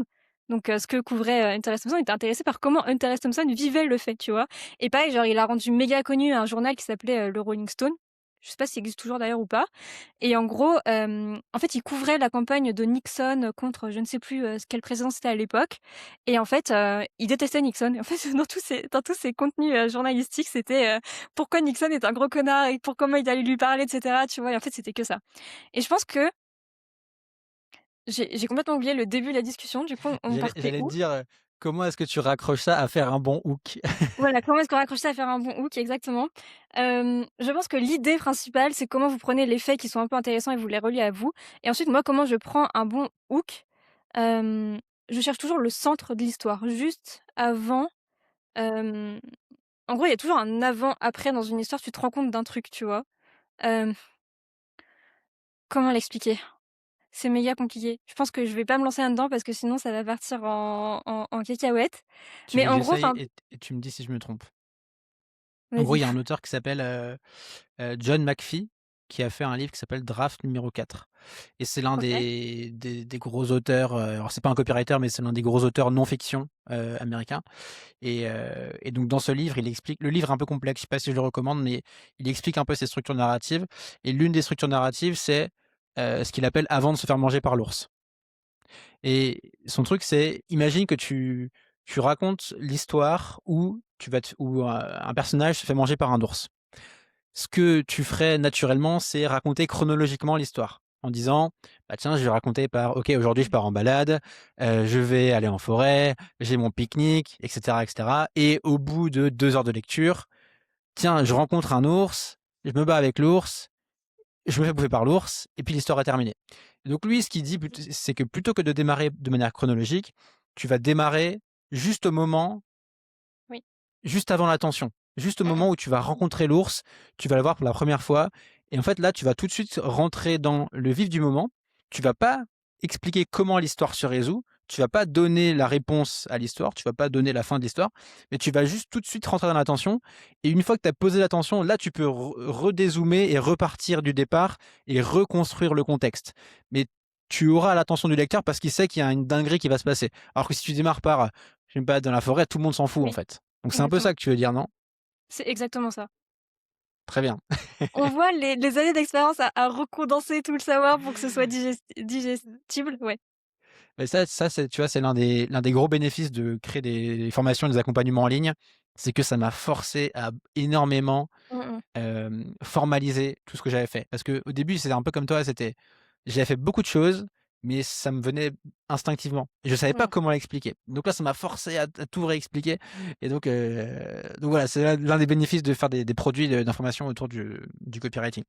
donc ce que couvrait, Hunter S. Thompson, on était intéressé par comment Hunter S. Thompson vivait le fait, tu vois? Et pareil, genre, il a rendu méga connu un journal qui s'appelait, le Rolling Stone. Je sais pas s'il existe toujours d'ailleurs ou pas. Et en gros, en fait, il couvrait la campagne de Nixon contre je ne sais plus, quel président c'était à l'époque. Et en fait, il détestait Nixon. Et en fait, dans tous ses contenus, journalistiques, c'était, pourquoi Nixon est un gros connard et pour comment il allait lui parler, et cetera, tu vois? Et en fait, c'était que ça. Et je pense que j'ai complètement oublié le début de la discussion. Du coup, on partait J'allais te où? dire, comment est-ce que tu raccroches ça à faire un bon hook? Voilà, comment est-ce qu'on raccroche ça à faire un bon hook exactement? Je pense que l'idée principale, c'est comment vous prenez les faits qui sont un peu intéressants et vous les reliez à vous et ensuite moi, comment je prends un bon hook? Hem, je cherche toujours le centre de l'histoire, juste avant, hem, en gros, il y a toujours un avant-après dans une histoire, tu te rends compte d'un truc, tu vois? Hem, comment l'expliquer? C'est méga compliqué. Je pense que je vais pas me lancer là-dedans parce que sinon ça va partir en cacahuète. Tu Mais veux que en gros, j'essaye enfin et tu me dis si je me trompe? En gros, il vas-y. y a un auteur qui s'appelle, John McPhee, qui a fait un livre qui s'appelle Draft numéro 4 et c'est l'un OK, des gros auteurs, alors c'est pas un copywriter, mais c'est l'un des gros auteurs non-fiction, américains et donc dans ce livre, il explique le livre est un peu complexe, je sais pas si je le recommande, mais il explique un peu ses structures narratives et l'une des structures narratives, c'est, ce qu'il appelle «avant de se faire manger par l'ours» et son truc, c'est imagine que tu racontes l'histoire où un personnage se fait manger par un ours. Ce que tu ferais naturellement, c'est raconter chronologiquement l'histoire. en disant: «Bah, tiens, je vais raconter par OK, aujourd'hui, je pars en balade, je vais aller en forêt, j'ai mon pique-nique» et cetera et au bout de 2 heures de lecture, tiens, je rencontre un ours, je me bats avec l'ours, je me fais bouffer par l'ours et puis l'histoire est terminée. Donc lui, ce qu'il dit, c'est que plutôt que de démarrer de manière chronologique, tu vas démarrer juste au moment, Oui. juste avant la tension, juste au Mmh mh. moment où tu vas rencontrer l'ours, tu vas le voir pour la première fois et en fait là, tu vas tout de suite rentrer dans le vif du moment. Tu vas pas expliquer comment l'histoire se résout, tu vas pas donner la réponse à l'histoire, tu vas pas donner la fin de l'histoire, mais tu vas juste tout de suite rentrer dans la tension et une fois que tu as posé la tension, là tu peux redézoomer et repartir du départ et reconstruire le contexte. Mais tu auras l'attention du lecteur parce qu'il sait qu'il y a une dinguerie qui va se passer. Alors que si tu démarres par je me balade dans la forêt, tout le monde s'en fout en Oui, fait. Donc c'est un peu exactement. ça que tu veux dire, non? C'est exactement ça. Très bien. On voit les années d'expérience à recondenser tout le savoir pour que ce soit digestible, ouais. Mais ça c'est tu vois, c'est l'un des gros bénéfices de créer des formations, des accompagnements en ligne, c'est que ça m'a forcé à énormément, Mmh mh. formaliser tout ce que j'avais fait. Parce qu'au début, c'était un peu comme toi, j'avais fait beaucoup de choses, mais ça me venait instinctivement et je savais pas Mmh. comment l'expliquer. Donc là, ça m'a forcé à tout réexpliquer et donc voilà, c'est l'un des bénéfices de faire des produits d'information autour du copywriting.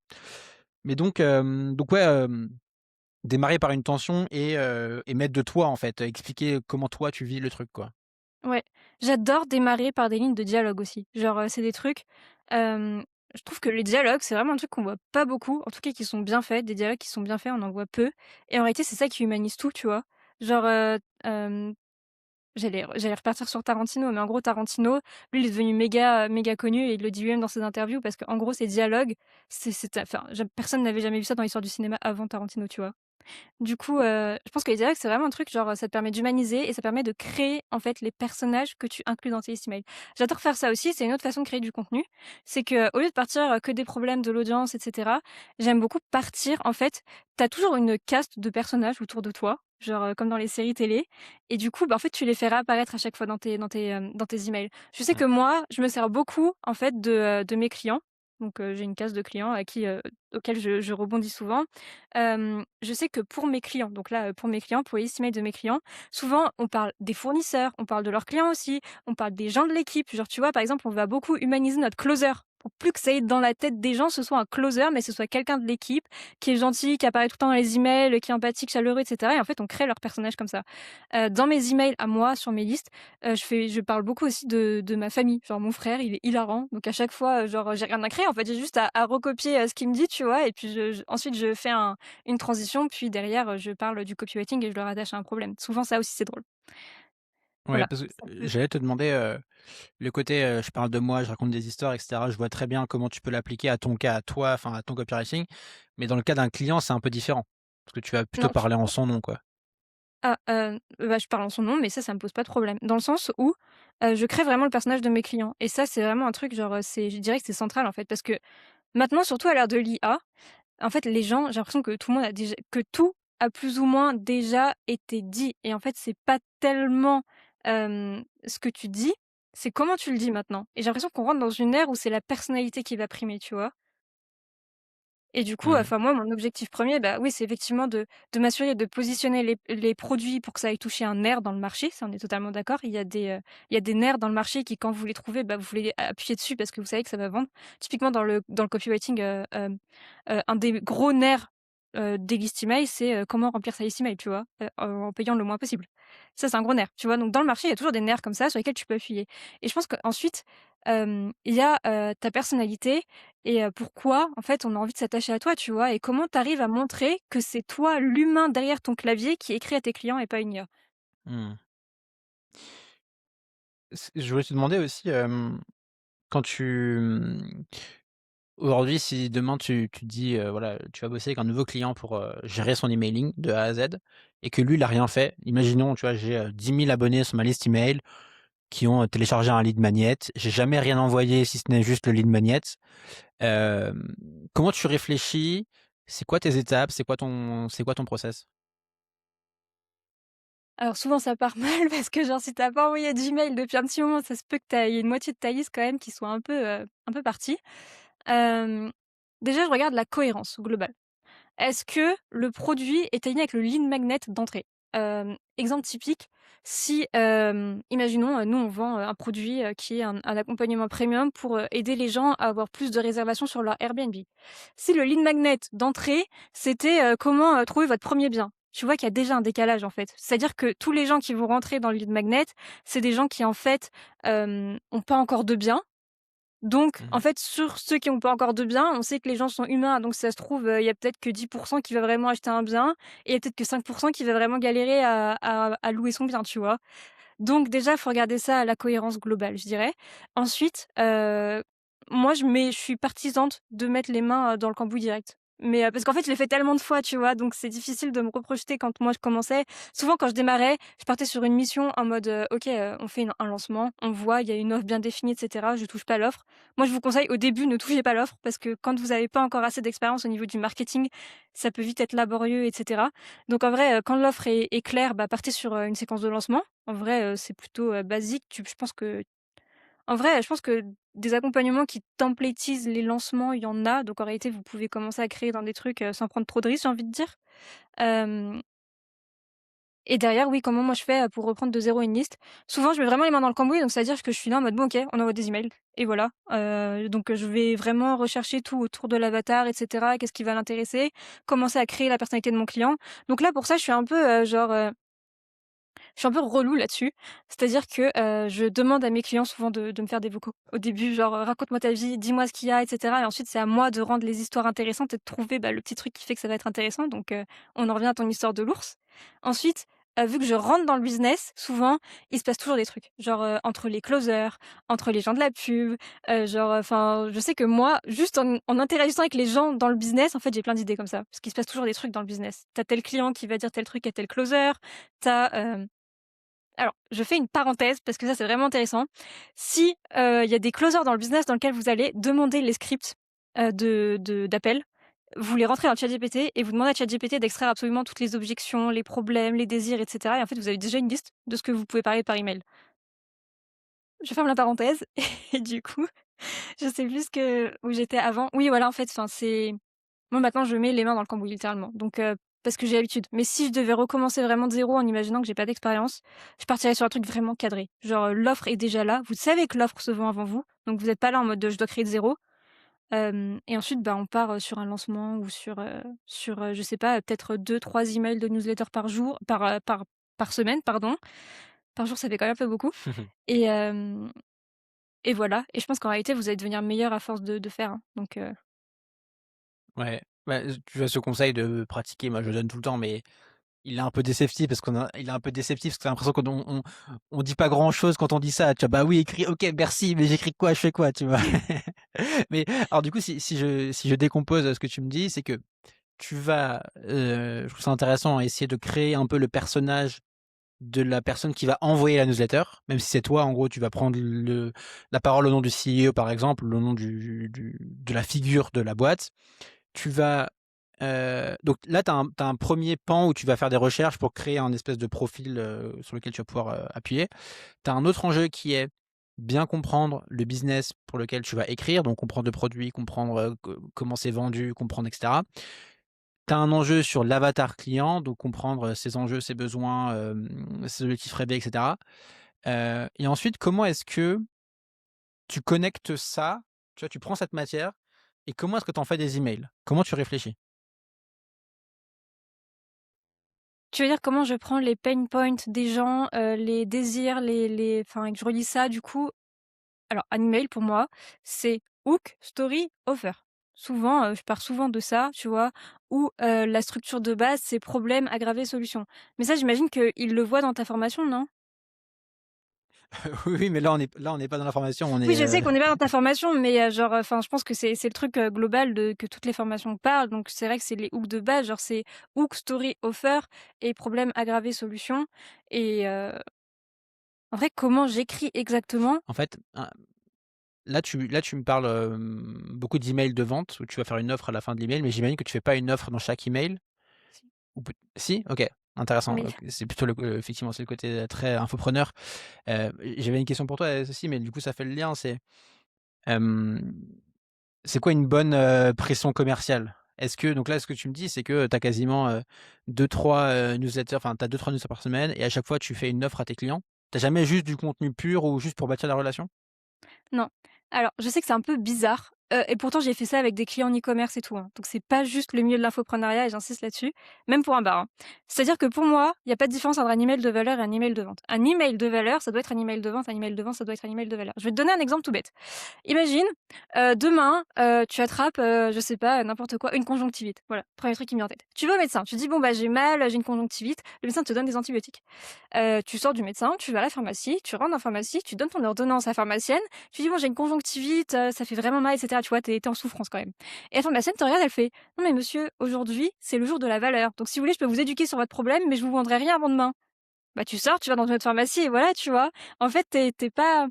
Mais donc ouais, démarrer par une tension et mettre de toi, en fait, expliquer comment toi tu vis le truc, quoi. Ouais, j'adore démarrer par des lignes de dialogue aussi. Genre, c'est des trucs, hem, je trouve que les dialogues, c'est vraiment un truc qu'on voit pas beaucoup, en tout cas qui sont bien faits. Des dialogues qui sont bien faits, on en voit peu et en réalité, c'est ça qui humanise tout, tu vois? Genre, j'allais repartir sur Tarantino, mais en gros Tarantino, lui, il est devenu méga connu et il le dit lui-même dans ses interviews parce qu'en gros ses dialogues, c'était enfin, personne n'avait jamais vu ça dans l'histoire du cinéma avant Tarantino, tu vois? Du coup, je pense que les dialogues, c'est vraiment un truc genre, ça te permet d'humaniser et ça permet de créer, en fait, les personnages que tu inclus dans tes emails. J'adore faire ça aussi, c'est une autre façon de créer du contenu. C'est qu'au lieu de partir, que des problèmes de l'audience et cetera, j'aime beaucoup partir en fait, tu as toujours une caste de personnages autour de toi, genre, comme dans les séries télé et du coup, bah, en fait, tu les fais réapparaître à chaque fois dans tes emails. Je sais Mmh. que moi, je me sers beaucoup, en fait, de mes clients. Donc, j'ai une case de clients à qui, auxquels je rebondis souvent. Je sais que pour mes clients, donc là, pour mes clients, pour les emails de mes clients, souvent on parle des fournisseurs, on parle de leurs clients aussi, on parle des gens de l'équipe. Genre, tu vois, par exemple, on va beaucoup humaniser notre closer pour plus que ça aille dans la tête des gens, ce soit un closer, mais ce soit quelqu'un de l'équipe qui est gentil, qui apparaît tout le temps dans les emails, qui est empathique, chaleureux, et cetera et en fait, on crée leur personnage comme ça. Dans mes emails à moi, sur mes listes, je parle beaucoup aussi de ma famille. Genre mon frère, il est hilarant, donc à chaque fois, genre, j'ai rien à créer en fait, j'ai juste à recopier, ce qu'il me dit, tu vois? Et puis ensuite je fais une transition, puis derrière, je parle du copywriting et je le rattache à un problème. Souvent ça aussi c'est drôle. Ouais, Voilà, parce que c'est un peu j'allais te demander, le côté, je parle de moi, je raconte des histoires et cetera. Je vois très bien comment tu peux l'appliquer à ton cas, à toi, enfin à ton copywriting. Mais dans le cas d'un client, c'est un peu différent. Parce que tu vas plutôt non, tu parler en son nom, quoi. bah, je parle en son nom, mais ça me pose pas de problème. Dans le sens où, je crée vraiment le personnage de mes clients et ça, c'est vraiment un truc genre, c'est je dirais que c'est central en fait, parce que maintenant, surtout à l'ère de l'IA, en fait, les gens, j'ai l'impression que tout le monde a déjà que tout a plus ou moins déjà été dit et en fait, c'est pas tellement, ce que tu dis, c'est comment tu le dis maintenant et j'ai l'impression qu'on rentre dans une ère où c'est la personnalité qui va primer, tu vois? Et du coup, Mmh. enfin moi, mon objectif premier, bah, oui, c'est effectivement de m'assurer de positionner les produits pour que ça aille toucher un nerf dans le marché, ça on est totalement d'accord. Il y a des nerfs dans le marché qui quand vous les trouvez, bah, vous voulez appuyer dessus parce que vous savez que ça va vendre. Typiquement dans le copywriting, un des gros nerfs, des list emails, c'est, comment remplir sa list email, tu vois? En payant le moins possible. Ça, c'est un gros nerf, tu vois? Donc dans le marché, il y a toujours des nerfs comme ça sur lesquels tu peux appuyer et je pense qu'ensuite, il y a, ta personnalité et pourquoi, en fait, on a envie de s'attacher à toi, tu vois? Et comment tu arrives à montrer que c'est toi, l'humain derrière ton clavier, qui écrit à tes clients et pas une IA? Mmh. Je voulais te demander aussi, quand aujourd'hui, si demain tu te dis, voilà, tu vas bosser avec un nouveau client pour, gérer son emailing de A à Z et que lui, il a rien fait. Imaginons, tu vois, j'ai, 10 000 abonnés sur ma liste email qui ont, téléchargé un lead magnet. J'ai jamais rien envoyé si ce n'est juste le lead magnet. Hem, Comment tu réfléchis? C'est quoi tes étapes? C'est quoi ton process? Alors souvent ça part mal parce que genre si tu pas envoyé d'email depuis un petit moment, ça se peut que tu aies une moitié de ta liste quand même qui soit un peu partie. Hem, Déjà je regarde la cohérence globale. est-ce que le produit est aligné avec le lead magnet d'entrée? Exemple typique, si, imaginons, nous on vend, un produit, qui est un accompagnement premium pour, aider les gens à avoir plus de réservations sur leur Airbnb. Si le lead magnet d'entrée, c'était, comment, trouver votre premier bien, tu vois qu'il y a déjà un décalage, en fait. C'est-à-dire que tous les gens qui vont rentrer dans le lead magnet, c'est des gens qui, en fait, ont pas encore de bien. Donc, en Mmh. fait, sur ceux qui ont pas encore de bien, on sait que les gens sont humains, donc si ça se trouve, il y a peut-être que 10 qui va vraiment acheter un bien et il y a peut-être que 5 qui va vraiment galérer à louer son bien, tu vois? Donc déjà, il faut regarder ça à la cohérence globale, je dirais. Ensuite, moi je suis partisante de mettre les mains, dans le cambouis direct. Mais, parce qu'en fait, je l'ai fait tellement de fois, tu vois? Donc c'est difficile de me reprojeter quand moi je commençais. Souvent quand je démarrais, je partais sur une mission en mode, «OK, on fait un lancement, on voit, il y a une offre bien définie et cetera, je touche pas l'offre». Moi, je vous conseille au début, ne touchez pas l'offre parce que quand vous avez pas encore assez d'expérience au niveau du marketing, ça peut vite être laborieux et cetera. Donc en vrai, quand l'offre est claire, bah, partez sur, une séquence de lancement. En vrai, c'est plutôt, basique. Tu je pense que en vrai, je pense que des accompagnements qui templatisent les lancements, il y en a. Donc en réalité, vous pouvez commencer à créer dans des trucs, sans prendre trop de risques, j'ai envie de dire. Hem Et derrière, oui, comment moi je fais, pour reprendre de zéro une liste? Souvent, je mets vraiment les mains dans le cambouis, donc c'est-à-dire que je suis là en mode: «Bon OK, on envoie des emails» et voilà. Donc je vais vraiment rechercher tout autour de l'avatar et cetera. Qu'est-ce qui va l'intéresser? Commencer à créer la personnalité de mon client. Donc là, pour ça, je suis un peu, je suis un peu relou là-dessus. C'est-à-dire que, je demande à mes clients souvent de me faire des vocaux. Au début, genre, «Raconte-moi ta vie, dis-moi ce qu'il y a» et cetera et ensuite c'est à moi de rendre les histoires intéressantes et de trouver, bah, le petit truc qui fait que ça va être intéressant donc on en revient à ton histoire de l'ours. Ensuite, vu que je rentre dans le business, souvent, il se passe toujours des trucs. Genre, entre les closers, entre les gens de la pub, genre, enfin, je sais que moi, juste en interagissant avec les gens dans le business, en fait, j'ai plein d'idées comme ça. Parce qu'il se passe toujours des trucs dans le business. Tu as tel client qui va dire tel truc à tel closer, tu as, alors, je fais une parenthèse parce que ça, c'est vraiment intéressant. Si, il y a des closers dans le business dans lequel vous allez demander les scripts, d'appels, vous les rentrez dans ChatGPT et vous demandez à ChatGPT d'extraire absolument toutes les objections, les problèmes, les désirs et cetera et en fait, vous avez déjà une liste de ce que vous pouvez parler par email. Je ferme la parenthèse et du coup, je sais plus ce que où j'étais avant. Oui, voilà, en fait, enfin, c'est moi, maintenant, je mets les mains dans le cambouis, littéralement. Donc, parce que j'ai l'habitude. Mais si je devais recommencer vraiment de zéro en imaginant que j'ai pas d'expérience, je partirais sur un truc vraiment cadré. Genre, l'offre est déjà là. Vous savez que l'offre se vend avant vous. Donc, vous êtes pas là en mode de, je dois créer de zéro. Et ensuite, bah, on part sur un lancement ou sur, je sais pas, peut-être deux, trois emails de newsletter par jour, par semaine, pardon. Par jour, ça fait quand même un peu beaucoup. Et, euh, et voilà. Et je pense qu'en réalité, vous allez devenir meilleur à force de faire, hein. Donc, Ouais, bah, tu vois ce conseil de pratiquer, moi je le donne tout le temps, mais il est un peu déceptif parce il est un peu déceptif parce que tu as l'impression qu'on dit pas grand-chose quand on dit ça, tu vois? Bah oui, écris OK, merci, mais j'écris quoi? Je fais quoi? Tu vois? Mais alors du coup, si je décompose, ce que tu me dis, c'est que tu vas, je trouve ça intéressant, essayer de créer un peu le personnage de la personne qui va envoyer la newsletter, même si c'est toi, en gros, tu vas prendre la parole au nom du CEO, par exemple, au nom de la figure de la boîte. Tu vas, donc là, tu as un 1er pan où tu vas faire des recherches pour créer un espèce de profil, sur lequel tu vas pouvoir, appuyer. Tu as un autre enjeu qui est bien comprendre le business pour lequel tu vas écrire, donc comprendre le produit, comprendre, comment c'est vendu, comprendre et cetera. Tu as un enjeu sur l'avatar client, donc comprendre, ses enjeux, ses besoins, ses objectifs rêvés et cetera. Et ensuite, comment est-ce que tu connectes ça? Tu vois, tu prends cette matière et comment est-ce que tu en fais des emails? Comment tu réfléchis? tu veux dire comment je prends les pain points des gens, les désirs, les enfin, et que je relis ça du coup. Alors un email pour moi, c'est hook, story, offer. Souvent, je pars souvent de ça, tu vois? Ou, la structure de base, c'est problème, aggravé, solution. Mais ça, j'imagine qu'il le voit dans ta formation, non? Oui, oui, mais là on n'est pas dans la formation, on Oui, est, je sais qu'on est pas dans ta formation, mais, genre, enfin, je pense que c'est le truc, global de que toutes les formations parlent, donc c'est vrai que c'est les hooks de base, genre c'est hook, story, offer et problème, aggravé, solution et en vrai, comment j'écris exactement? en fait, là tu me parles, beaucoup d'emails de vente où tu vas faire une offre à la fin de l'email, mais j'imagine que tu fais pas une offre dans chaque email? Si. Ou peut si? OK, intéressant, Oui. c'est plutôt effectivement, c'est le côté, très infopreneur. J'avais une question pour toi, ceci, mais du coup ça fait le lien, hem, c'est quoi une bonne, pression commerciale? Est-ce que donc là, ce que tu me dis, c'est que tu as quasiment, 2-3, newsletters, enfin, tu as 2-3 newsletters par semaine et à chaque fois, tu fais une offre à tes clients? Tu jamais juste du contenu pur ou juste pour bâtir la relation? Non. Alors, je sais que c'est un peu bizarre, et pourtant j'ai fait ça avec des clients en e-commerce et tout, hein. Donc c'est pas juste le milieu de l'infoprenariat et j'insiste là-dessus, même pour un bar, hein. C'est-à-dire que pour moi, il y a pas de différence entre un email de valeur et un email de vente. Un email de valeur, ça doit être un email de vente, un email de vente, ça doit être un email de valeur. Je vais te donner un exemple tout bête. Imagine, demain, tu attrapes, je sais pas, n'importe quoi, une conjonctivite. Voilà, premier truc qui me vient en tête. Tu vas au médecin, tu dis: «Bon, bah, j'ai mal, j'ai une conjonctivite». Le médecin te donne des antibiotiques. Tu sors du médecin, tu vas à la pharmacie, tu rentres dans la pharmacie, tu donnes ton ordonnance à la pharmacienne, tu dis: «Bon, j'ai une conjonctivite, ça fait vraiment mal» et cetera, tu vois? Tu es en souffrance quand même et la pharmacienne te regarde, elle fait: «Non mais monsieur, aujourd'hui, c'est le jour de la valeur, donc si vous voulez, je peux vous éduquer sur votre problème, mais je vous vendrai rien avant demain». Bah, tu sors, tu vas dans une autre pharmacie et voilà, tu vois? En fait, tu pas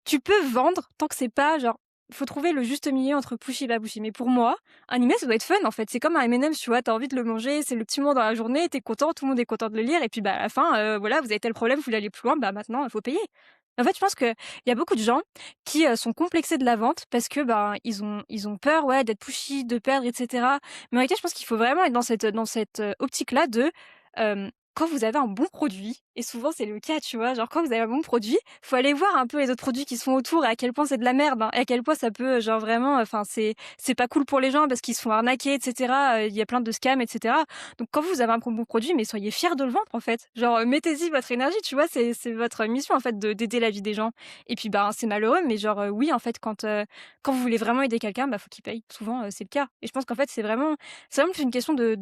tu peux vendre tant que c'est pas genre faut trouver le juste milieu entre pushy et pas pushy. Mais pour moi, un email, ça doit être fun, en fait. C'est comme un M&M's, tu vois? Tu as envie de le manger, c'est le petit moment dans la journée, tu es content, tout le monde est content de le lire et puis, bah, à la fin, voilà, vous avez tel problème, vous voulez aller plus loin, bah, maintenant, il faut payer. En fait, je pense qu'il y a beaucoup de gens qui, sont complexés de la vente parce que, ben, ils ont peur, ouais, d'être pushy, de perdre et cetera. Mais en réalité, je pense qu'il faut vraiment être dans cette, optique-là de, quand vous avez un bon produit et souvent c'est le cas, tu vois? Genre quand vous avez un bon produit, faut aller voir un peu les autres produits qui sont autour et à quel point c'est de la merde, hein, et à quel point ça peut, genre vraiment, enfin c'est pas cool pour les gens parce qu'ils se font arnaquer et cetera, il y a plein de scams et cetera. Donc quand vous avez un bon produit, mais soyez fiers de le vendre en fait. Genre, mettez-y votre énergie, tu vois? C'est votre mission en fait de d'aider la vie des gens et puis, ben, c'est malheureux mais genre, oui en fait quand vous voulez vraiment aider quelqu'un, bah, faut qu'il paye. Souvent, c'est le cas et je pense qu'en fait c'est vraiment une question de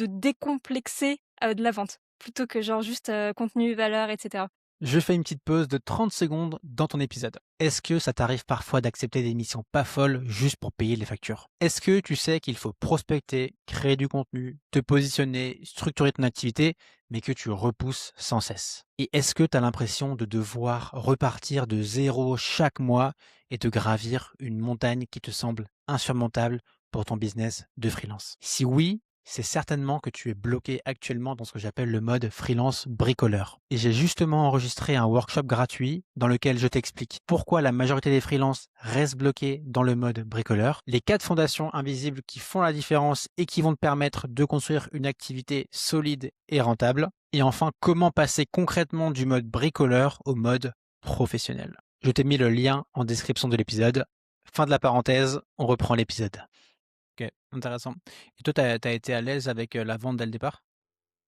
décomplexer, de la vente. Plutôt que genre juste, contenu, valeur et cetera. Je fais une petite pause de 30 secondes dans ton épisode. Est-ce que ça t'arrive parfois d'accepter des missions pas folles juste pour payer les factures? Est-ce que tu sais qu'il faut prospecter, créer du contenu, te positionner, structurer ton activité, mais que tu repousses sans cesse? Et est-ce que tu as l'impression de devoir repartir de zéro chaque mois et de gravir une montagne qui te semble insurmontable pour ton business de freelance? Si oui, c'est certainement que tu es bloqué actuellement dans ce que j'appelle le mode freelance bricoleur. Et j'ai justement enregistré un workshop gratuit dans lequel je t'explique pourquoi la majorité des freelances restent bloqués dans le mode bricoleur, les 4 fondations invisibles qui font la différence et qui vont te permettre de construire une activité solide et rentable, et enfin comment passer concrètement du mode bricoleur au mode professionnel. Je t'ai mis le lien en description de l'épisode. Fin de la parenthèse, on reprend l'épisode. OK, intéressant. Et toi, tu as été à l'aise avec, la vente dès le départ?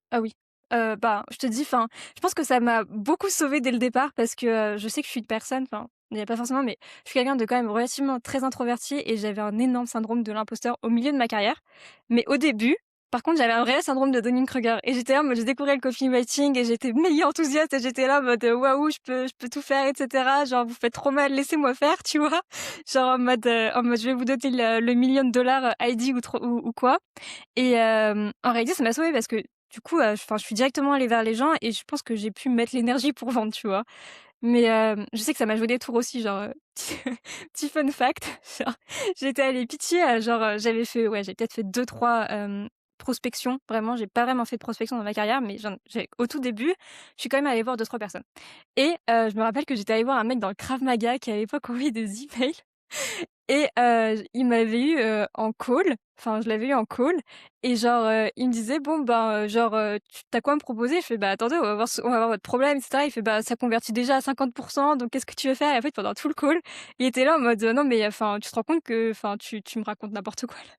Ah oui, bah, je te dis, enfin, je pense que ça m'a beaucoup sauvée dès le départ parce que, je sais que je suis une personne, enfin, il y a pas forcément, mais je suis quelqu'un de quand même relativement très introverti et j'avais un énorme syndrome de l'imposteur au milieu de ma carrière. Mais au début, par contre, j'avais un vrai syndrome de Dunning-Kruger et j'étais là en mode je découvrais le copywriting et j'étais méga enthousiaste et j'étais là en mode, «Waouh, je peux tout faire et cetera, genre vous faites trop mal, laissez-moi faire», tu vois? Genre en mode: «Je vais vous donner le million de dollars, Heidi ou trop ou quoi». Et en réalité, ça m'a sauvée parce que du coup, enfin, je suis directement allée vers les gens et je pense que j'ai pu mettre l'énergie pour vendre, tu vois? Mais je sais que ça m'a joué des tours aussi, genre, petit fun fact, genre, j'étais allée pitcher genre, j'avais peut-être fait 2-3 prospections. Vraiment, j'ai pas vraiment fait de prospection dans ma carrière, mais j'ai au tout début, je suis quand même allée voir 2-3 personnes et je me rappelle que j'étais allée voir un mec dans le Krav Maga qui à l'époque envoyait des emails et il m'avait eu, en call, enfin je l'avais eu en call et genre, il me disait: «Bon ben, genre, tu quoi à me proposer?» Je fais: «Bah attendez, on va voir votre problème et cetera». Il fait: «Bah ça convertit déjà à 50 donc qu'est-ce que tu veux faire?» Et en fait pendant tout le call, il était là en mode: «Non mais enfin tu te rends compte que enfin tu me racontes n'importe quoi là».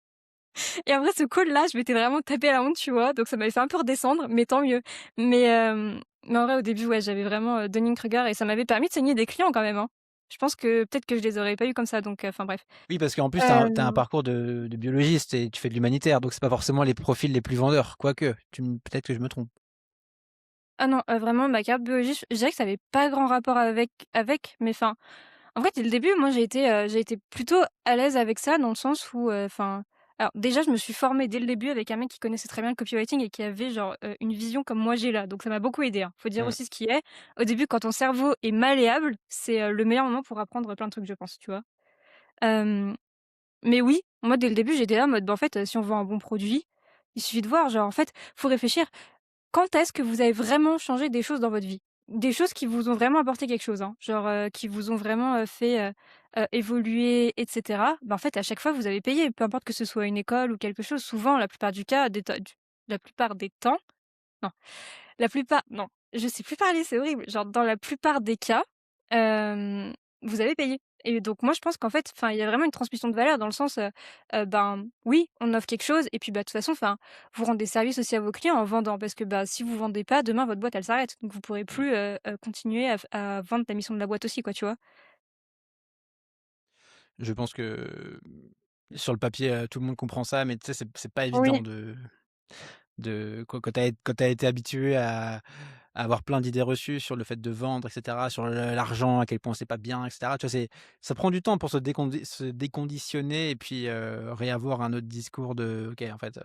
Et après ce call-là, je m'étais vraiment tapé la honte, tu vois? Donc ça m'avait fait un peu redescendre, mais tant mieux. Mais en vrai au début, ouais, j'avais vraiment, Dunning-Kruger et ça m'avait permis de signer des clients quand même, hein. Je pense que peut-être que je les aurais pas eu comme ça donc enfin bref. Oui, parce qu'en plus, tu as un Hem, parcours de biologiste et tu fais de l'humanitaire, donc c'est pas forcément les profils les plus vendeurs, quoique, peut-être que je me trompe. ah non, vraiment ma carte biologie, je dirais que ça avait pas grand rapport avec, mais enfin, en fait, dès le début, moi j'ai été plutôt à l'aise avec ça dans le sens où, enfin alors déjà je me suis formée dès le début avec un mec qui connaissait très bien le copywriting et qui avait genre, une vision comme moi j'ai là, donc ça m'a beaucoup aidée, hein. Faut dire Mmh. aussi ce qui est. Au début, quand ton cerveau est malléable, c'est, le meilleur moment pour apprendre plein de trucs, je pense, tu vois? Hem, mais oui, moi dès le début, j'étais là en mode, bah, en fait, si on veut un bon produit, il suffit de voir, genre en fait, faut réfléchir. Quand est-ce que vous avez vraiment changé des choses dans votre vie? des choses qui vous ont vraiment apporté quelque chose, hein, genre, qui vous ont vraiment, fait, évoluer et cetera, bah, en fait, à chaque fois, vous avez payé, peu importe que ce soit une école ou quelque chose. Souvent, la plupart du cas, des ta du la plupart des temps, non, la plupart non, je sais plus parler, c'est horrible. Genre dans la plupart des cas, hem, vous avez payé et donc moi je pense qu'en fait, enfin, il y a vraiment une transmission de valeur dans le sens, ben, oui, on offre quelque chose et puis, bah, de toute façon, enfin, vous rendez service aussi à vos clients en vendant parce que, bah, si vous vendez pas, demain votre boîte elle s'arrête. Donc vous pourrez Mmh. plus, continuer à vendre la mission de la boîte aussi quoi, tu vois? Je pense que, sur le papier, tout le monde comprend ça, mais tu sais, c'est pas Oui. évident quand tu as été habitué à avoir plein d'idées reçues sur le fait de vendre et cetera, sur l'argent, à quel point c'est pas bien et cetera. Tu vois, ça prend du temps pour se déconditionner et puis, réavoir un autre discours de: «OK, en fait,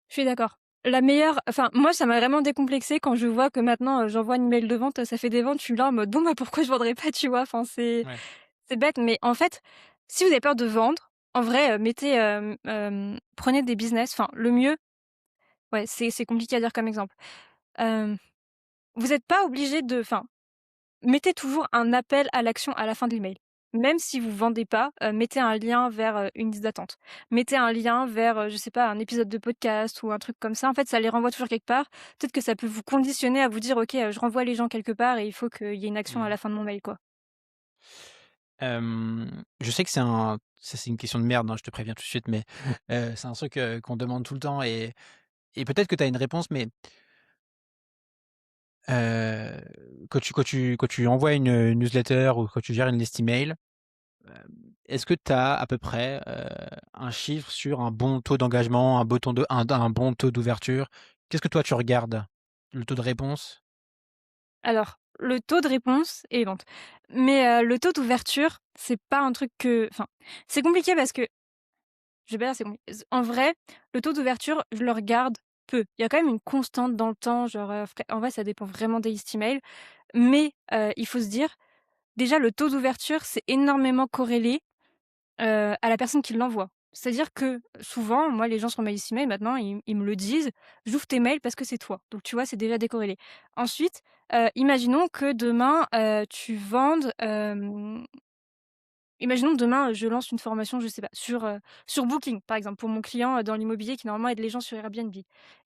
Je suis d'accord. La meilleure enfin, moi, ça m'a vraiment décomplexée quand je vois que maintenant, j'envoie un email de vente, ça fait des ventes. Je suis là en mode: «Bon, bah, pourquoi je vendrais pas?» tu vois? Enfin, ouais». c'est bête, mais en fait, si vous avez peur de vendre, en vrai, mettez, prenez des business, enfin, le mieux ouais, c'est compliqué à dire comme exemple. Hem, vous êtes pas obligé de enfin, mettez toujours un appel à l'action à la fin de l'email. Même si vous vendez pas, mettez un lien vers, une liste d'attente. Mettez un lien vers, je sais pas, un épisode de podcast ou un truc comme ça. En fait, ça les renvoie toujours quelque part. Peut-être que ça peut vous conditionner à vous dire: «OK, je renvoie les gens quelque part et il faut qu'il y ait une action à Mmh. la fin de mon mail, quoi». Je sais que c'est une question de merde, hein, je te préviens tout de suite, mais, c'est un truc, qu'on demande tout le temps et peut-être que tu as une réponse, mais, quand tu envoies une newsletter ou quand tu gères une liste email, est-ce que tu as à peu près, un chiffre sur un bon taux d'engagement, un bon taux d'ouverture? Qu'est-ce que toi tu regardes? Le taux de réponse? Alors, le taux de réponse et vente. Mais, le taux d'ouverture, c'est pas un truc que enfin, c'est compliqué parce que je vais pas dire c'est compli en vrai, le taux d'ouverture, je le regarde peu. Il y a quand même une constante dans le temps, genre, fré en vrai, ça dépend vraiment des listes email. Mais, il faut se dire, déjà le taux d'ouverture, c'est énormément corrélé, à la personne qui l'envoie. C'est-à-dire que, souvent, moi, les gens sur ma liste email maintenant, ils me le disent: «J'ouvre tes mails parce que c'est toi». Donc tu vois, c'est déjà décorrélé. Ensuite, imaginons que demain, tu vendes, imaginons demain, je lance une formation, je sais pas, sur Booking, par exemple, pour mon client, dans l'immobilier qui normalement aide les gens sur Airbnb.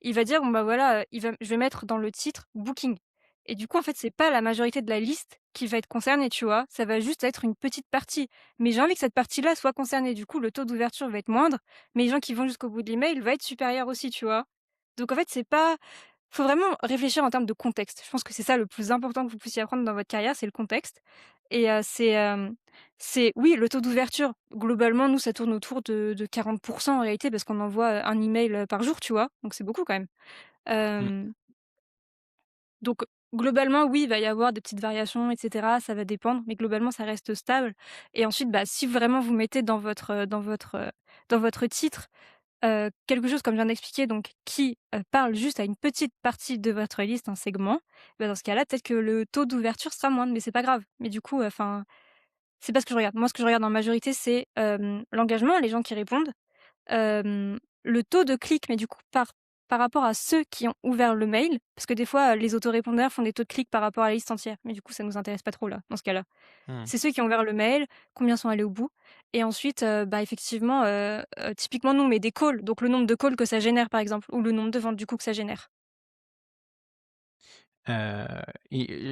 Il va dire: «Bon, bah, voilà, je vais mettre dans le titre Booking» et du coup, en fait, c'est pas la majorité de la liste qui va être concernée, tu vois? Ça va juste être une petite partie. Mais j'ai envie que cette partie-là soit concernée. Du coup, le taux d'ouverture va être moindre, mais les gens qui vont jusqu'au bout de l'email va être supérieur aussi, tu vois? Donc en fait, c'est pas faut vraiment réfléchir en termes de contexte. Je pense que c'est ça le plus important que vous puissiez apprendre dans votre carrière, c'est le contexte et c'est oui, le taux d'ouverture, globalement, nous, ça tourne autour de 40 en réalité parce qu'on envoie, un email, par jour, tu vois? Donc c'est beaucoup quand même. Mmh. Hem, donc globalement, oui, il va y avoir des petites variations et cetera, ça va dépendre, mais globalement, ça reste stable et ensuite, bah, si vraiment vous mettez dans votre titre, quelque chose comme je viens d'expliquer donc qui, parle juste à une petite partie de votre liste, un segment, bah, dans ce cas-là, peut-être que le taux d'ouverture sera moindre, mais c'est pas grave. Mais du coup, enfin, c'est pas ce que je regarde. Moi, ce que je regarde en majorité, c'est, l'engagement, les gens qui répondent, le taux de clics, mais du coup par rapport à ceux qui ont ouvert le mail, parce que des fois, les autorépondeurs font des taux de clics par rapport à la liste entière, mais du coup, ça nous intéresse pas trop là, dans ce cas-là. Mmh. C'est ceux qui ont ouvert le mail, combien sont allés au bout et ensuite, bah, effectivement, typiquement nous on met des calls, donc le nombre de calls que ça génère par exemple ou le nombre de ventes du coup que ça génère. Heu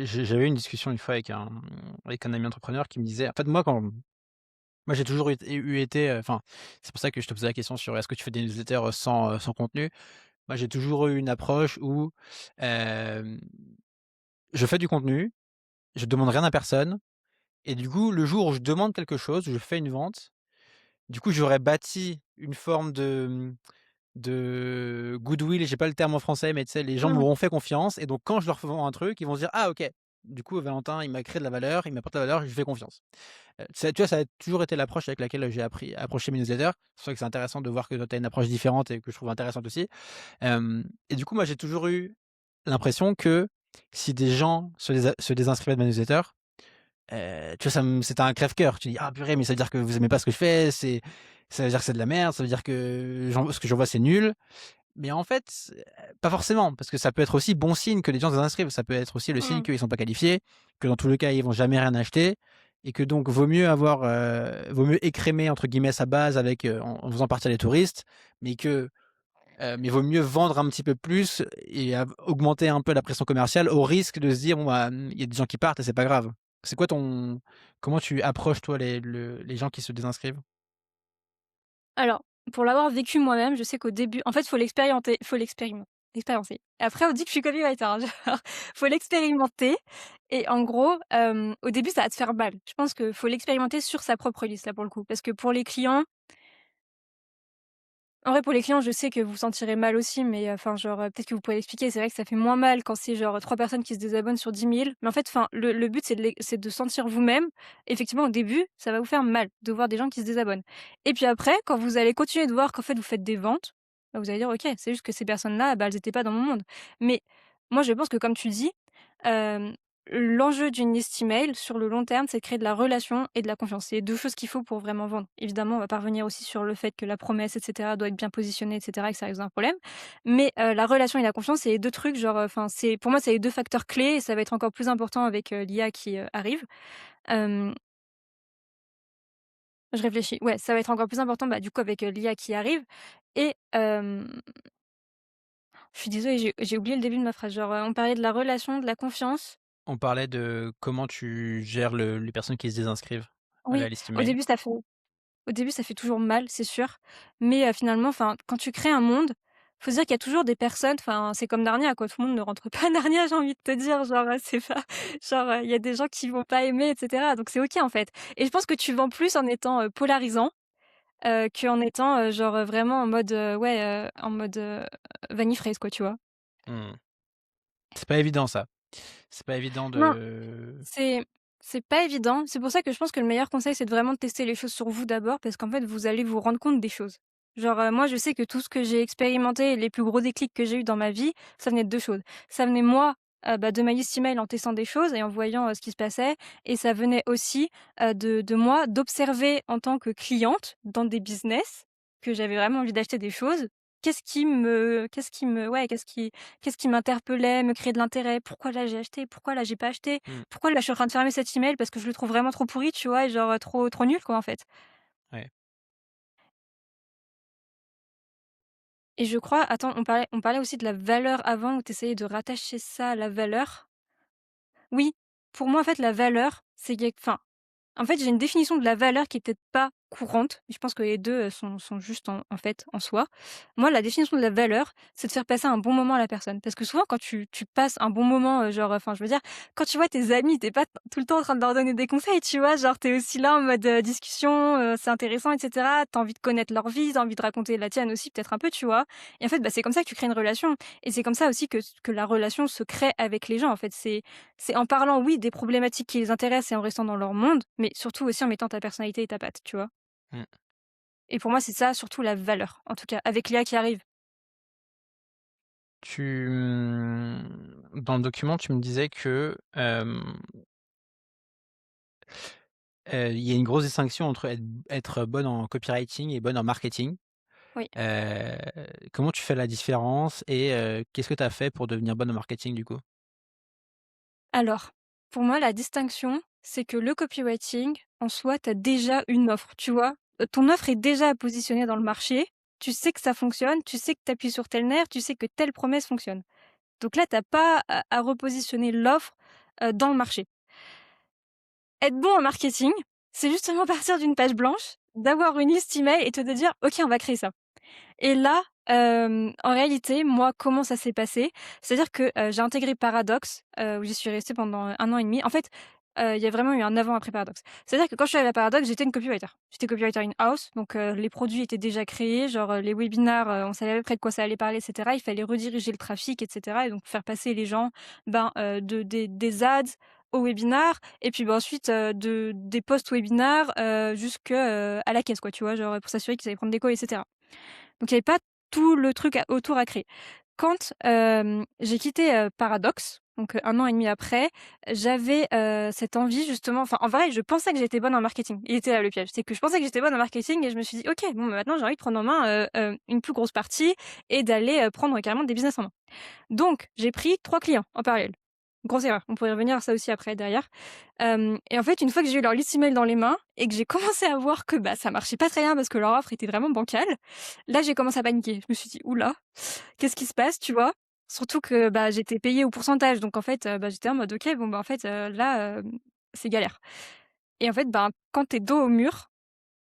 j'avais eu une discussion une fois avec un ami entrepreneur qui me disait en fait, moi j'ai toujours été, enfin, c'est pour ça que je te posais la question sur est-ce que tu fais des newsletters, sans contenu? Moi, j'ai toujours eu une approche où, hem, je fais du contenu, je demande rien à personne et du coup, le jour où je demande quelque chose, où je fais une vente, du coup, j'aurais bâti une forme de goodwill, j'ai pas le terme en français, mais tu sais, les gens Mmh. m'auront fait confiance et donc quand je leur vends un truc, ils vont se dire: «Ah OK, du coup, Valentin, il m'a créé de la valeur, il m'apporte de la valeur, je lui fais confiance». Tu vois, ça a toujours été l'approche avec laquelle j'ai appris à approcher mes newsletters. C'est pour ça que c'est intéressant de voir que toi, tu as une approche différente et que je trouve intéressante aussi. Et du coup, moi, j'ai toujours eu l'impression que si des gens se désinscrivaient de ma newsletter, tu vois, c'était un crève-cœur. Tu dis: «Ah purée, mais ça veut dire que vous aimez pas ce que je fais, ça veut dire que c'est de la merde, ça veut dire que ce que j'envoie, c'est nul». Mais en fait, pas forcément, parce que ça peut être aussi bon signe que les gens se désinscrivent. Ça peut être aussi le signe Mmh. qu'ils sont pas qualifiés, que dans tous les cas, ils vont jamais rien acheter et que donc vaut mieux «écrémer» entre guillemets sa base avec, en faisant partir les touristes, mais mais vaut mieux vendre un petit peu plus et augmenter un peu la pression commerciale au risque de se dire: «Bon, bah, il y a des gens qui partent et c'est pas grave». C'est quoi ton comment tu approches toi les gens qui se désinscrivent? Alors, pour l'avoir vécu moi-même, je sais qu'au début en fait, faut expérimenter. Après on dit que je suis copywriter, hein, genre, faut l'expérimenter et en gros, au début, ça va te faire mal. Je pense qu'il faut l'expérimenter sur sa propre liste, là, pour le coup. Parce que pour les clients en vrai, pour les clients, je sais que vous vous sentirez mal aussi, mais enfin, genre, peut-être que vous pouvez l'expliquer. C'est vrai que ça fait moins mal quand c'est genre 3 personnes qui se désabonnent sur 10 000. Mais en fait, enfin, le but, c'est de sentir vous-même. Effectivement, au début, ça va vous faire mal de voir des gens qui se désabonnent. Et puis après, quand vous allez continuer de voir qu'en fait, vous faites des ventes, bah, vous allez dire: «OK, c'est juste que ces personnes-là, bah, elles étaient pas dans mon monde». Mais moi, je pense que comme tu dis, hem, l'enjeu d'une liste email sur le long terme, c'est de créer de la relation et de la confiance. C'est 2 choses qu'il faut pour vraiment vendre. Évidemment, on va pas revenir aussi sur le fait que la promesse et cetera doit être bien positionnée et cetera et que ça résout un problème. Mais, la relation et la confiance, c'est les 2 trucs genre, enfin, c'est pour moi, c'est les 2 facteurs clés et ça va être encore plus important avec, l'IA qui, arrive. Hem, je réfléchis. Ouais, ça va être encore plus important, bah, du coup, avec, l'IA qui arrive et je suis désolée, j'ai oublié le début de ma phrase. Genre, on parlait de la relation, de la confiance. On parlait de comment tu gères les personnes qui se désinscrivent à la Oui, liste au email. début, ça fait Au début, ça fait toujours mal, c'est sûr, mais finalement, enfin, quand tu crées un monde, faut se dire qu'il y a toujours des personnes enfin, c'est comme Narnia, quoi, tout le monde ne rentre pas à Narnia, j'ai envie de te dire, genre, c'est pas genre, il y a des gens qui vont pas aimer et cetera, donc c'est OK, en fait et je pense que tu vends plus en étant, polarisant, qu'en étant, genre, vraiment en mode, ouais, en mode, vanille fraise, quoi, tu vois? Mmh. C'est pas évident ça. C'est pas évident Non, de c'est c'est pas évident. C'est pour ça que je pense que le meilleur conseil, c'est de vraiment tester les choses sur vous d'abord, parce qu'en fait, vous allez vous rendre compte des choses. Genre, moi, je sais que tout ce que j'ai expérimenté, les plus gros déclics que j'ai eu dans ma vie, ça venait de 2 choses. Ça venait moi, bah, de ma liste email en testant des choses et en voyant, ce qui se passait et ça venait aussi, de moi, d'observer en tant que cliente dans des business, que j'avais vraiment envie d'acheter des choses. Qu'est-ce qui m'interpellait, me créait de l'intérêt? Pourquoi là j'ai acheté? Pourquoi là j'ai pas acheté? mmh, Pourquoi là je suis en train de fermer cet email parce que je le trouve vraiment trop pourri, tu vois? Et genre, trop nul quoi, en fait. ouais. Et je crois attends, on parlait aussi de la valeur avant où tu essayais de rattacher ça à la valeur. Oui, pour moi, en fait, la valeur, c'est quelque enfin, en fait, j'ai une définition de la valeur qui est peut-être pas courante, mais je pense que les 2 sont justes en fait, en soi. Moi, la définition de la valeur, c'est de faire passer un bon moment à la personne. Parce que souvent quand tu passes un bon moment, genre, enfin, je veux dire, quand tu vois tes amis, tu es pas tout le temps en train de leur donner des conseils, tu vois? Genre, tu es aussi là en mode, discussion, c'est intéressant et cetera. Tu as envie de connaître leur vie, tu as envie de raconter la tienne aussi peut-être un peu, tu vois? Et en fait, bah, c'est comme ça que tu crées une relation et c'est comme ça aussi que la relation se crée avec les gens, en fait. C'est en parlant, oui, des problématiques qui les intéressent et en restant dans leur monde, mais surtout aussi en mettant ta personnalité et ta patte, tu vois? Mmh. Et pour moi, c'est ça surtout la valeur, en tout cas, avec l'IA qui arrive. Dans le document, tu me disais que, il y a une grosse distinction entre être bonne en copywriting et bonne en marketing. Oui. Heu, Comment tu fais la différence et qu'est-ce que tu as fait pour devenir bonne en marketing du coup? Alors, pour moi, la distinction, c'est que le copywriting, en soi, tu as déjà une offre, tu vois? Ton offre est déjà positionnée dans le marché, tu sais que ça fonctionne, tu sais que tu appuies sur tel nerf, tu sais que telle promesse fonctionne. Donc là, tu as pas à repositionner l'offre, dans le marché. Être bon en marketing, c'est justement partir d'une page blanche, d'avoir une liste email et te de dire: «OK, on va créer ça». Et là, en réalité, moi, comment ça s'est passé? C'est-à-dire que, j'ai intégré Paradox, où j'y suis restée pendant 1 an et demi. En fait, il y a vraiment eu un avant après Paradox. C'est-à-dire que quand je suis arrivée à Paradox, j'étais une copywriter. J'étais copywriter in-house, donc les produits étaient déjà créés, genre, les webinars, on savait à peu près de quoi ça allait parler et cetera. Il fallait rediriger le trafic et cetera et donc faire passer les gens, ben, des ads aux webinars et puis, bah, ensuite, des posts webinars, jusque, à la caisse, quoi, tu vois? Genre, pour s'assurer qu'ils allaient prendre des calls et cetera. Donc il y avait pas tout le truc autour à créer. quand, j'ai quitté, Paradox, donc 1 an et demi après, j'avais, cette envie justement en vrai, je pensais que j'étais bonne en marketing. Il était là le piège. C'est que je pensais que j'étais bonne en marketing et je me suis dit: «OK, bon, bah, maintenant j'ai envie de prendre en main, une plus grosse partie et d'aller, prendre carrément des business en main». Donc j'ai pris 3 clients en parallèle. Grosse erreur, on pourrait revenir à ça aussi après derrière. Et en fait, une fois que j'ai eu leur liste email dans les mains et que j'ai commencé à voir que, bah, ça marchait pas très bien parce que leur offre était vraiment bancale, là, j'ai commencé à paniquer. Je me suis dit: «Ouh là, qu'est-ce qui se passe?» tu vois? Surtout que, bah, j'étais payée au pourcentage donc en fait, bah, j'étais en mode: «OK, bon, bah, en fait, là, c'est galère». Et en fait, ben, quand tu es dos au mur,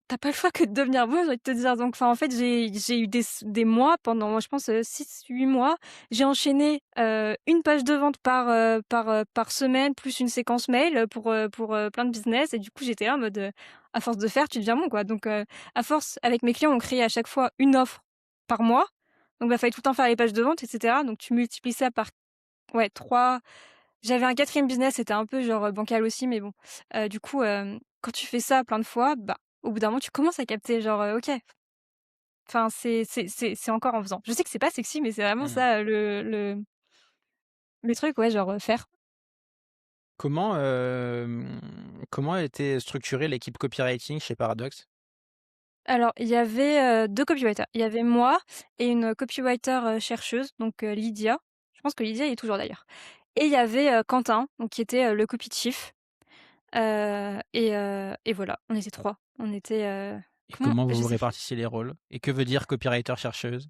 tu pas le choix que de devenir bon, j'ai envie de te dire. Donc en fait, j'ai eu des mois pendant, je pense, 6-8 mois. J'ai enchaîné, 1 page de vente par semaine, plus une séquence mail, pour plein de business et du coup, j'étais là en mode, à force de faire, tu deviens bon, quoi. Donc à force, avec mes clients, on créait à chaque fois une offre par mois. Donc bah, fallait tout le temps faire les pages de vente et cetera. Donc tu multiplies ça par, ouais, 3. J'avais un 4e business, c'était un peu genre, bancal aussi, mais bon. Du coup, quand tu fais ça plein de fois, bah, au bout d'un moment, tu commences à capter genre, OK, enfin, c'est encore en faisant. Je sais que c'est pas sexy, mais c'est vraiment Mmh. ça, le truc, ouais, genre, faire. Comment était structurée l'équipe copywriting chez Paradox? Alors, il y avait, 2 copywriters. Il y avait moi et une copywriter, chercheuse, donc Lydia. Je pense que Lydia y est toujours d'ailleurs. Et il y avait, Quentin, donc qui était, le copy chief, et voilà, on était 3. On était, Et comment comment vous je vous sais plus. répartissiez les rôles? Et que veut dire copywriter chercheuse?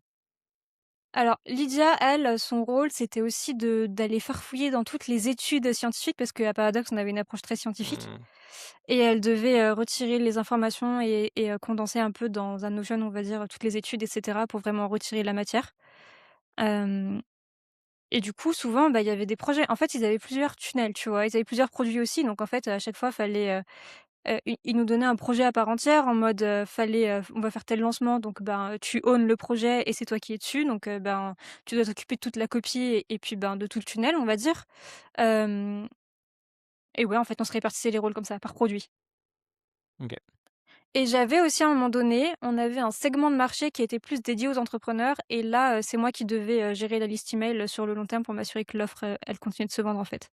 Alors Lydia, elle, son rôle, c'était aussi d'aller farfouiller dans toutes les études scientifiques parce qu'à Paradox, on avait une approche très scientifique Mmh. et elle devait, retirer les informations et condenser un peu dans un Notion, on va dire, toutes les études et cetera pour vraiment retirer la matière. Hem Et du coup, souvent, bah, il y avait des projets. En fait, ils avaient plusieurs tunnels, tu vois? Ils avaient plusieurs produits aussi, donc en fait, à chaque fois, fallait, ils nous donnaient un projet à part entière en mode, fallait, on va faire tel lancement, donc ben, tu owns le projet et c'est toi qui es dessus, donc ben, tu dois t'occuper de toute la copie et puis, ben, de tout le tunnel, on va dire. Hem Et ouais, en fait, on se répartissait les rôles comme ça, par produit. OK. Et j'avais aussi à un moment donné, on avait un segment de marché qui était plus dédié aux entrepreneurs et là, c'est moi qui devais, gérer la liste email, sur le long terme pour m'assurer que l'offre, elle continuait de se vendre, en fait.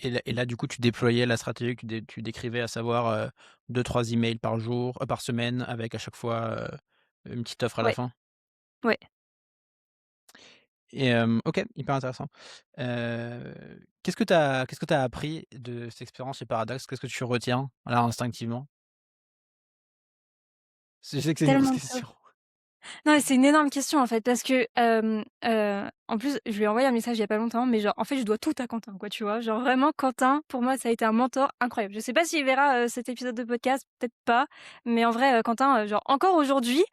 Et là, du coup, tu déployais la stratégie que tu décrivais, à savoir, 2-3 emails par jour, par semaine, avec à chaque fois, une petite offre à la Ouais, fin? ouais. Et OK, hyper intéressant. Qu'est-ce que tu appris de cette expérience chez Paradox? Qu'est-ce que tu retiens, là, instinctivement? Je sais que c'est une grosse Tellement de choses. question. Non, mais c'est une énorme question, en fait, parce que, en plus, je lui ai envoyé un message il y a pas longtemps, mais genre, en fait, je dois tout à Quentin, quoi, tu vois? Genre vraiment Quentin, pour moi, ça a été un mentor incroyable. Je sais pas s'il verra, cet épisode de podcast, peut-être pas, mais en vrai, Quentin, genre encore aujourd'hui,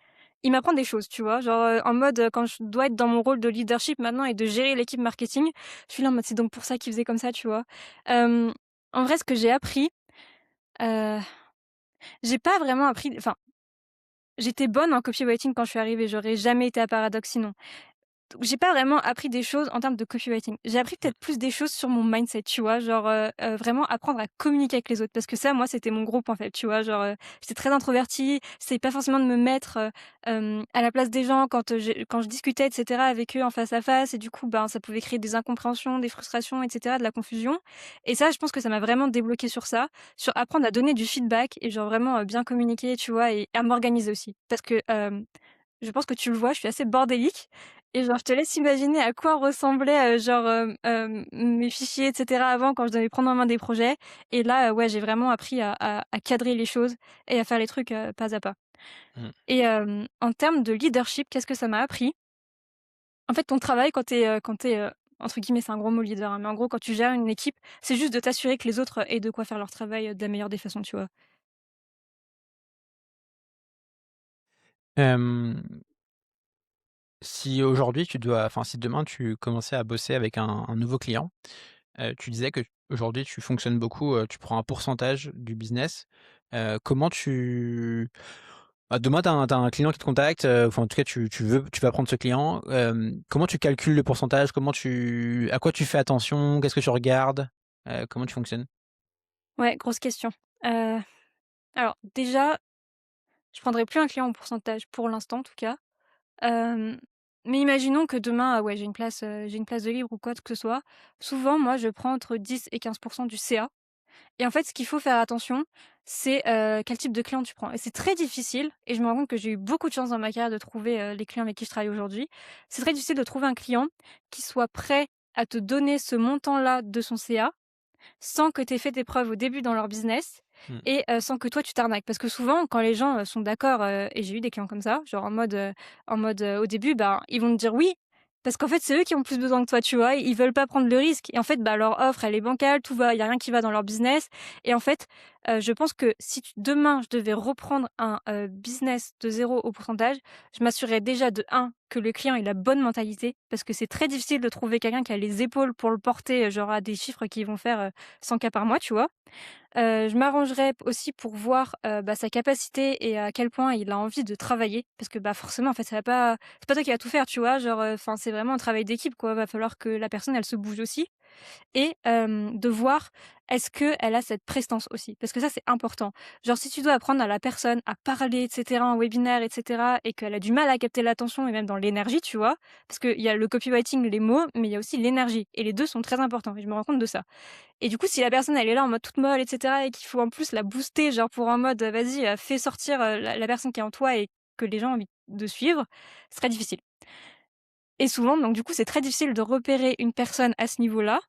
il m'apprend des choses, tu vois? Genre, en mode, quand je dois être dans mon rôle de leadership maintenant et de gérer l'équipe marketing, je suis là en mode: «C'est donc pour ça qu'il faisait comme ça», tu vois? Hem, En vrai, ce que j'ai appris, heu, j'ai pas vraiment appris, enfin, j'étais bonne en copywriting quand je suis arrivée, j'aurais jamais été à Paradox sinon. Donc j'ai pas vraiment appris des choses en termes de copywriting. J'ai appris Mmh. peut-être plus des choses sur mon mindset, tu vois? Genre, vraiment apprendre à communiquer avec les autres parce que ça, moi, c'était mon groupe, en fait, tu vois? Genre, j'étais très introvertie, j'essayais pas forcément de me mettre, à la place des gens quand je discutais et cetera avec eux en face à face et du coup, ben, ça pouvait créer des incompréhensions, des frustrations et cetera, de la confusion et ça, je pense que ça m'a vraiment débloquée sur ça, sur apprendre à donner du feedback et genre vraiment, bien communiquer, tu vois? Et à m'organiser aussi. Parce que, je pense que tu le vois, je suis assez bordélique et genre je te laisse imaginer à quoi ressemblaient, genre, mes fichiers et cetera avant quand je devais prendre en main des projets et là, ouais, j'ai vraiment appris à cadrer les choses et à faire les trucs, pas à pas. Mmh. Et en termes de leadership, qu'est-ce que ça m'a appris? En fait, ton travail quand tu es, entre guillemets, c'est un gros mot leader, hein, mais en gros, quand tu gères une équipe, c'est juste de t'assurer que les autres, aient de quoi faire leur travail, de la meilleure des façons, tu vois? Hem, Si aujourd'hui si demain tu commençais à bosser avec un nouveau client, tu disais que aujourd'hui tu fonctionnes beaucoup, tu prends un pourcentage du business. Comment tu Demain tu as un client qui te contacte, enfin en tout cas tu vas prendre ce client, comment tu calcules le pourcentage? À quoi tu fais attention? Qu'est-ce que tu regardes? Comment tu fonctionnes? Ouais, grosse question. Heu, alors déjà, je prendrai plus un client en pourcentage pour l'instant, en tout cas. Hem Mais imaginons que demain, ouais, j'ai une place de libre ou quoi que ce soit. Souvent, moi, je prends entre 10 et 15 du CA. Et en fait, ce qu'il faut faire attention, c'est, quel type de client tu prends. Et c'est très difficile, et je me rends compte que j'ai eu beaucoup de chance dans ma carrière de trouver, les clients avec qui je travaille aujourd'hui. C'est très difficile de trouver un client qui soit prêt à te donner ce montant-là de son CA, sans que tu aies fait tes preuves au début dans leur business Mmh. et sans que toi tu t'arnaques. Parce que souvent, quand les gens, sont d'accord, et j'ai eu des clients comme ça, genre en mode, au début, ben, ils vont te dire oui, parce qu'en fait, c'est eux qui ont plus besoin que toi, tu vois? Ils veulent pas prendre le risque et en fait, bah, leur offre, elle est bancale, il y a rien qui va dans leur business et en fait, je pense que si tu demain, je devais reprendre un, business de zéro au pourcentage, je m'assurerais déjà de un que le client ait la bonne mentalité, parce que c'est très difficile de trouver quelqu'un qui a les épaules pour le porter, genre à des chiffres qui vont faire, 100 K par mois, tu vois? Je m'arrangerais aussi pour voir, bah, sa capacité et à quel point il a envie de travailler parce que, bah, forcément, en fait, ça va pas c'est pas toi qui vas tout faire, tu vois? Genre, enfin, c'est vraiment un travail d'équipe, quoi. Va falloir que la personne, elle se bouge aussi et de voir est-ce qu'elle a cette prestance aussi? Parce que ça, c'est important. Genre, si tu dois apprendre à la personne à parler et cetera, en webinaire et cetera et qu'elle a du mal à capter l'attention et même dans l'énergie, tu vois? Parce qu'il y a le copywriting, les mots, mais il y a aussi l'énergie et les 2 sont très importants et je me rends compte de ça. Et du coup, si la personne, elle est là en mode toute molle et cetera et qu'il faut en plus la booster, genre pour en mode, vas-y, fais sortir, la personne qui est en toi et que les gens ont envie de suivre, c'est très difficile. Et souvent, donc du coup, c'est très difficile de repérer une personne à ce niveau-là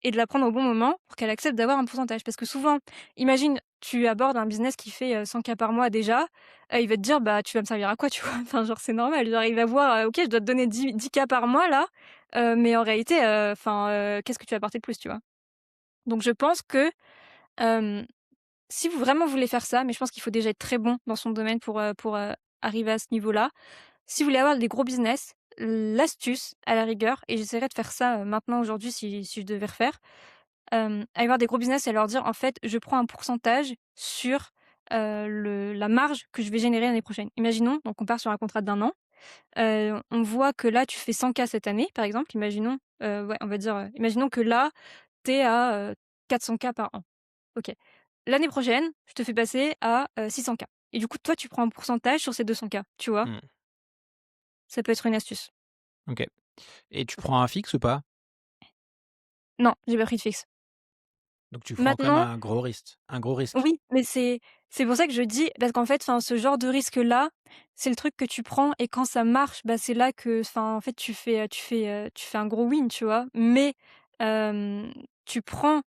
et de la prendre au bon moment pour qu'elle accepte d'avoir un pourcentage. Parce que souvent, imagine, tu abordes un business qui fait, 100 K par mois déjà, il va te dire: «Bah, tu vas me servir à quoi?» tu vois? Enfin, genre, c'est normal. Genre, il va voir, OK, je dois te donner 10 K par mois là, mais en réalité, qu'est-ce que tu vas apporter de plus, tu vois? Donc je pense que, hem, si vous vraiment voulez faire ça, mais je pense qu'il faut déjà être très bon dans son domaine pour, arriver à ce niveau-là. Si vous voulez avoir des gros business, l'astuce, à la rigueur, et j'essaierai de faire ça, maintenant aujourd'hui si je devais refaire, aller voir des gros business et leur dire: «En fait, je prends un pourcentage sur, le la marge que je vais générer l'année prochaine». Imaginons, donc on part sur un contrat d'1 an, on voit que là, tu fais 100 K cette année, par exemple, imaginons, ouais, on va dire, imaginons que là, tu es à, 400 K par an. OK. L'année prochaine, je te fais passer à, 600 K et du coup, toi, tu prends un pourcentage sur ces 200 K, tu vois? Mmh. Ça peut être une astuce. OK, et tu prends un fixe ou pas? Non, j'ai pas pris de fixe. Donc tu prends quand même Maintenant un gros risque, un gros risque? oui, mais c'est pour ça que je dis parce qu'en fait, enfin, ce genre de risque-là, c'est le truc que tu prends et quand ça marche, bah, c'est là que enfin, en fait, tu fais un gros win, tu vois? Mais tu prends,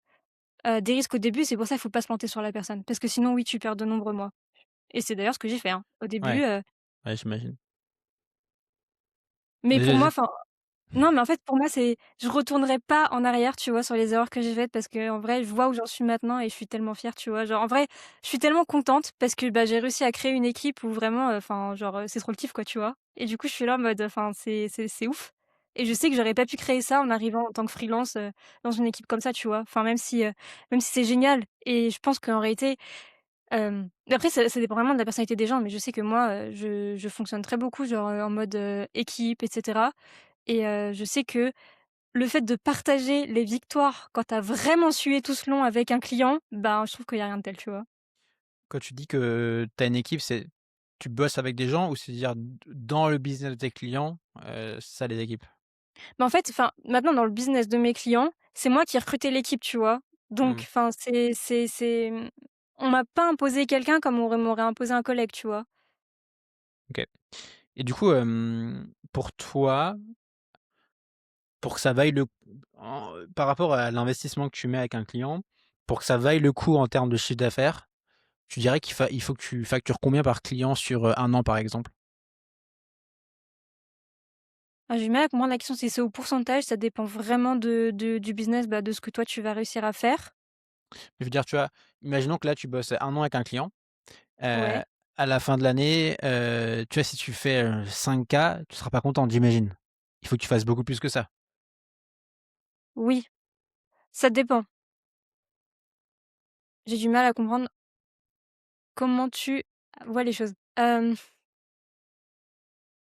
des risques au début, c'est pour ça qu'il faut pas se planter sur la personne parce que sinon, oui, tu perds de nombreux mois et c'est d'ailleurs ce que j'ai fait, hein. Au début, Ouais, ouais, j'imagine. mais pour Déjà moi, j'ai enfin non, mais en fait, pour moi, c'est je retournerai pas en arrière, tu vois, sur les erreurs que j'ai faites parce qu'en vrai, je vois où j'en suis maintenant et je suis tellement fière, tu vois? Genre, en vrai, je suis tellement contente parce que, bah, j'ai réussi à créer une équipe où vraiment, enfin, genre, c'est trop le kiff, quoi, tu vois? Et du coup, je suis là en mode, enfin, c'est ouf et je sais que j'aurais pas pu créer ça en arrivant en tant que freelance, dans une équipe comme ça, tu vois? Enfin, même si c'est génial et je pense qu'en réalité, après ça dépend vraiment de la personnalité des gens, mais je sais que moi, je fonctionne très beaucoup, genre, en mode, équipe et cetera et je sais que le fait de partager les victoires quand tu as vraiment sué tout ce long avec un client, ben, je trouve qu'il y a rien de tel, tu vois? Quand tu dis que tu as une équipe, c'est tu bosses avec des gens ou c'est-à-dire dans le business de tes clients, c'est ça les équipes? Mais en fait, enfin, maintenant dans le business de mes clients, c'est moi qui ai recruté l'équipe, tu vois? Donc Mmh. enfin, on m'a pas imposé quelqu'un comme on m'aurait imposé un collègue, tu vois? OK, et du coup, pour toi, pour que ça vaille le par rapport à l'investissement que tu mets avec un client, pour que ça vaille le coup en termes de chiffre d'affaires, tu dirais il faut que tu factures combien par client sur, 1 an, par exemple? Ah, j'ai du mal à comprendre la question, si c'est au pourcentage, ça dépend vraiment de du business, bah, de ce que toi tu vas réussir à faire. Je veux dire, tu vois, imaginons que là, tu bosses 1 an avec un client, Ouais. à la fin de l'année, tu vois, si tu fais, 5 K, tu seras pas content, j'imagine? Il faut que tu fasses beaucoup plus que ça. Oui, ça dépend. J'ai du mal à comprendre comment tu vois les choses.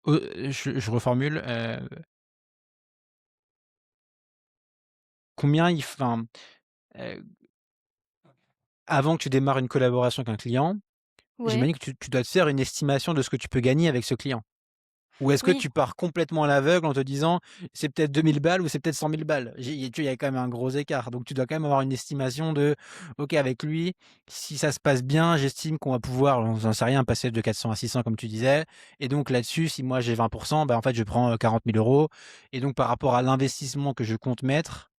Je reformule, combien il f enfin, heu, avant que tu démarres une collaboration avec un client, Ouais. j'imagine que tu dois te faire une estimation de ce que tu peux gagner avec ce client. Ou est-ce que Oui, tu pars complètement à l'aveugle en te disant: «C'est peut-être 2 000 balles ou c'est peut-être 100 000 balles»? Tu vois, il y a quand même un gros écart. Donc tu dois quand même avoir une estimation de: «OK, avec lui, si ça se passe bien, j'estime qu'on va pouvoir», j'en sais rien, passer de 400 à 600 comme tu disais et donc là-dessus, si moi j'ai 20, bah, en fait, je prends, 40 000 € et donc par rapport à l'investissement que je compte mettre,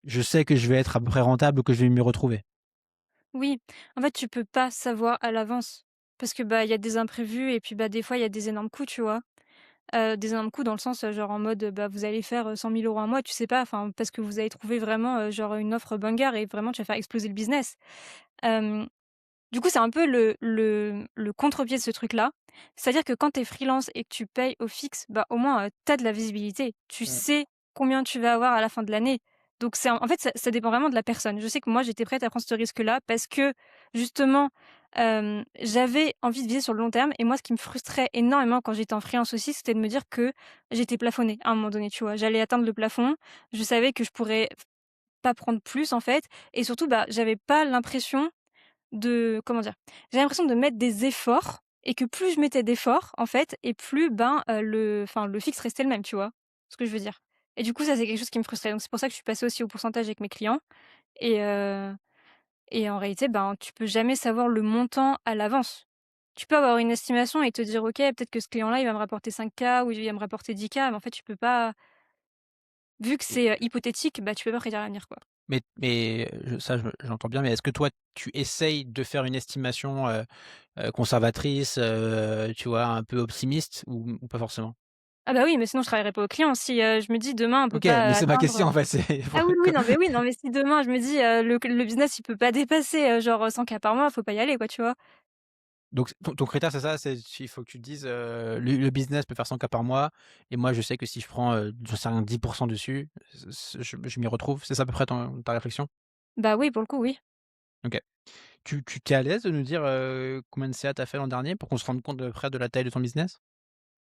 je sais que je vais être à peu près rentable ou que je vais m'y retrouver. oui. En fait, tu peux pas savoir à l'avance parce que, bah, il y a des imprévus et puis, bah, des fois, il y a des énormes coûts, tu vois? Des énormes coûts dans le sens, genre en mode, bah, vous allez faire, 100 000 € un mois, tu sais pas, enfin, parce que vous avez trouvé vraiment, genre une offre banger et vraiment tu vas faire exploser le business. Hem, du coup, c'est un peu le contre-pied de ce truc-là. C'est-à-dire que quand tu es freelance et que tu payes au fixe, bah, au moins, tu as de la visibilité. Tu Mmh. sais combien tu vas avoir à la fin de l'année. Donc c'est en fait, ça dépend vraiment de la personne. Je sais que moi, j'étais prête à prendre ce risque-là parce que justement, j'avais envie de viser sur le long terme et moi, ce qui me frustrait énormément quand j'étais en freelance aussi, c'était de me dire que j'étais plafonnée à un moment donné, tu vois? J'allais atteindre le plafond, je savais que je pourrais pas prendre plus, en fait et surtout, bah, j'avais pas l'impression de comment dire? J'ai l'impression de mettre des efforts et que plus je mettais d'efforts, en fait et plus, ben, le fixe restait le même, tu vois? Ce que je veux dire? Et du coup, ça, c'est quelque chose qui me frustrait. Donc c'est pour ça que je suis passée aussi au pourcentage avec mes clients et heu et en réalité, ben, tu peux jamais savoir le montant à l'avance. Tu peux avoir une estimation et te dire: «OK, peut-être que ce client-là, il va me rapporter 5K ou il va me rapporter 10K», mais en fait, tu peux pas vu que c'est, hypothétique, bah, tu peux pas prédire l'avenir, quoi. Mais j'entends bien, mais est-ce que toi, tu essayes de faire une estimation, conservatrice, tu vois, un peu optimiste ou pas forcément? Ah bah oui, mais sinon je travaillerais pas aux clients. Si, je me dis: «Demain, on peut OK, mais pas c'est ma atteindre», question en fait, c'est ah oui, oui, non, mais oui, non, mais si demain je me dis, le business il peut pas dépasser, genre, 100K par mois, faut pas y aller quoi, tu vois? donc ton critère c'est ça, c'est il faut que tu te dises, le business peut faire 100 K par mois et moi je sais que si je prends, j'en sais rien 10 dessus, je m'y retrouve. C'est ça à peu près ton ta réflexion? Bah oui, pour le coup, oui. OK. Tu es à l'aise de nous dire, combien de CA tu as fait l'an dernier pour qu'on se rende compte à peu près de la taille de ton business?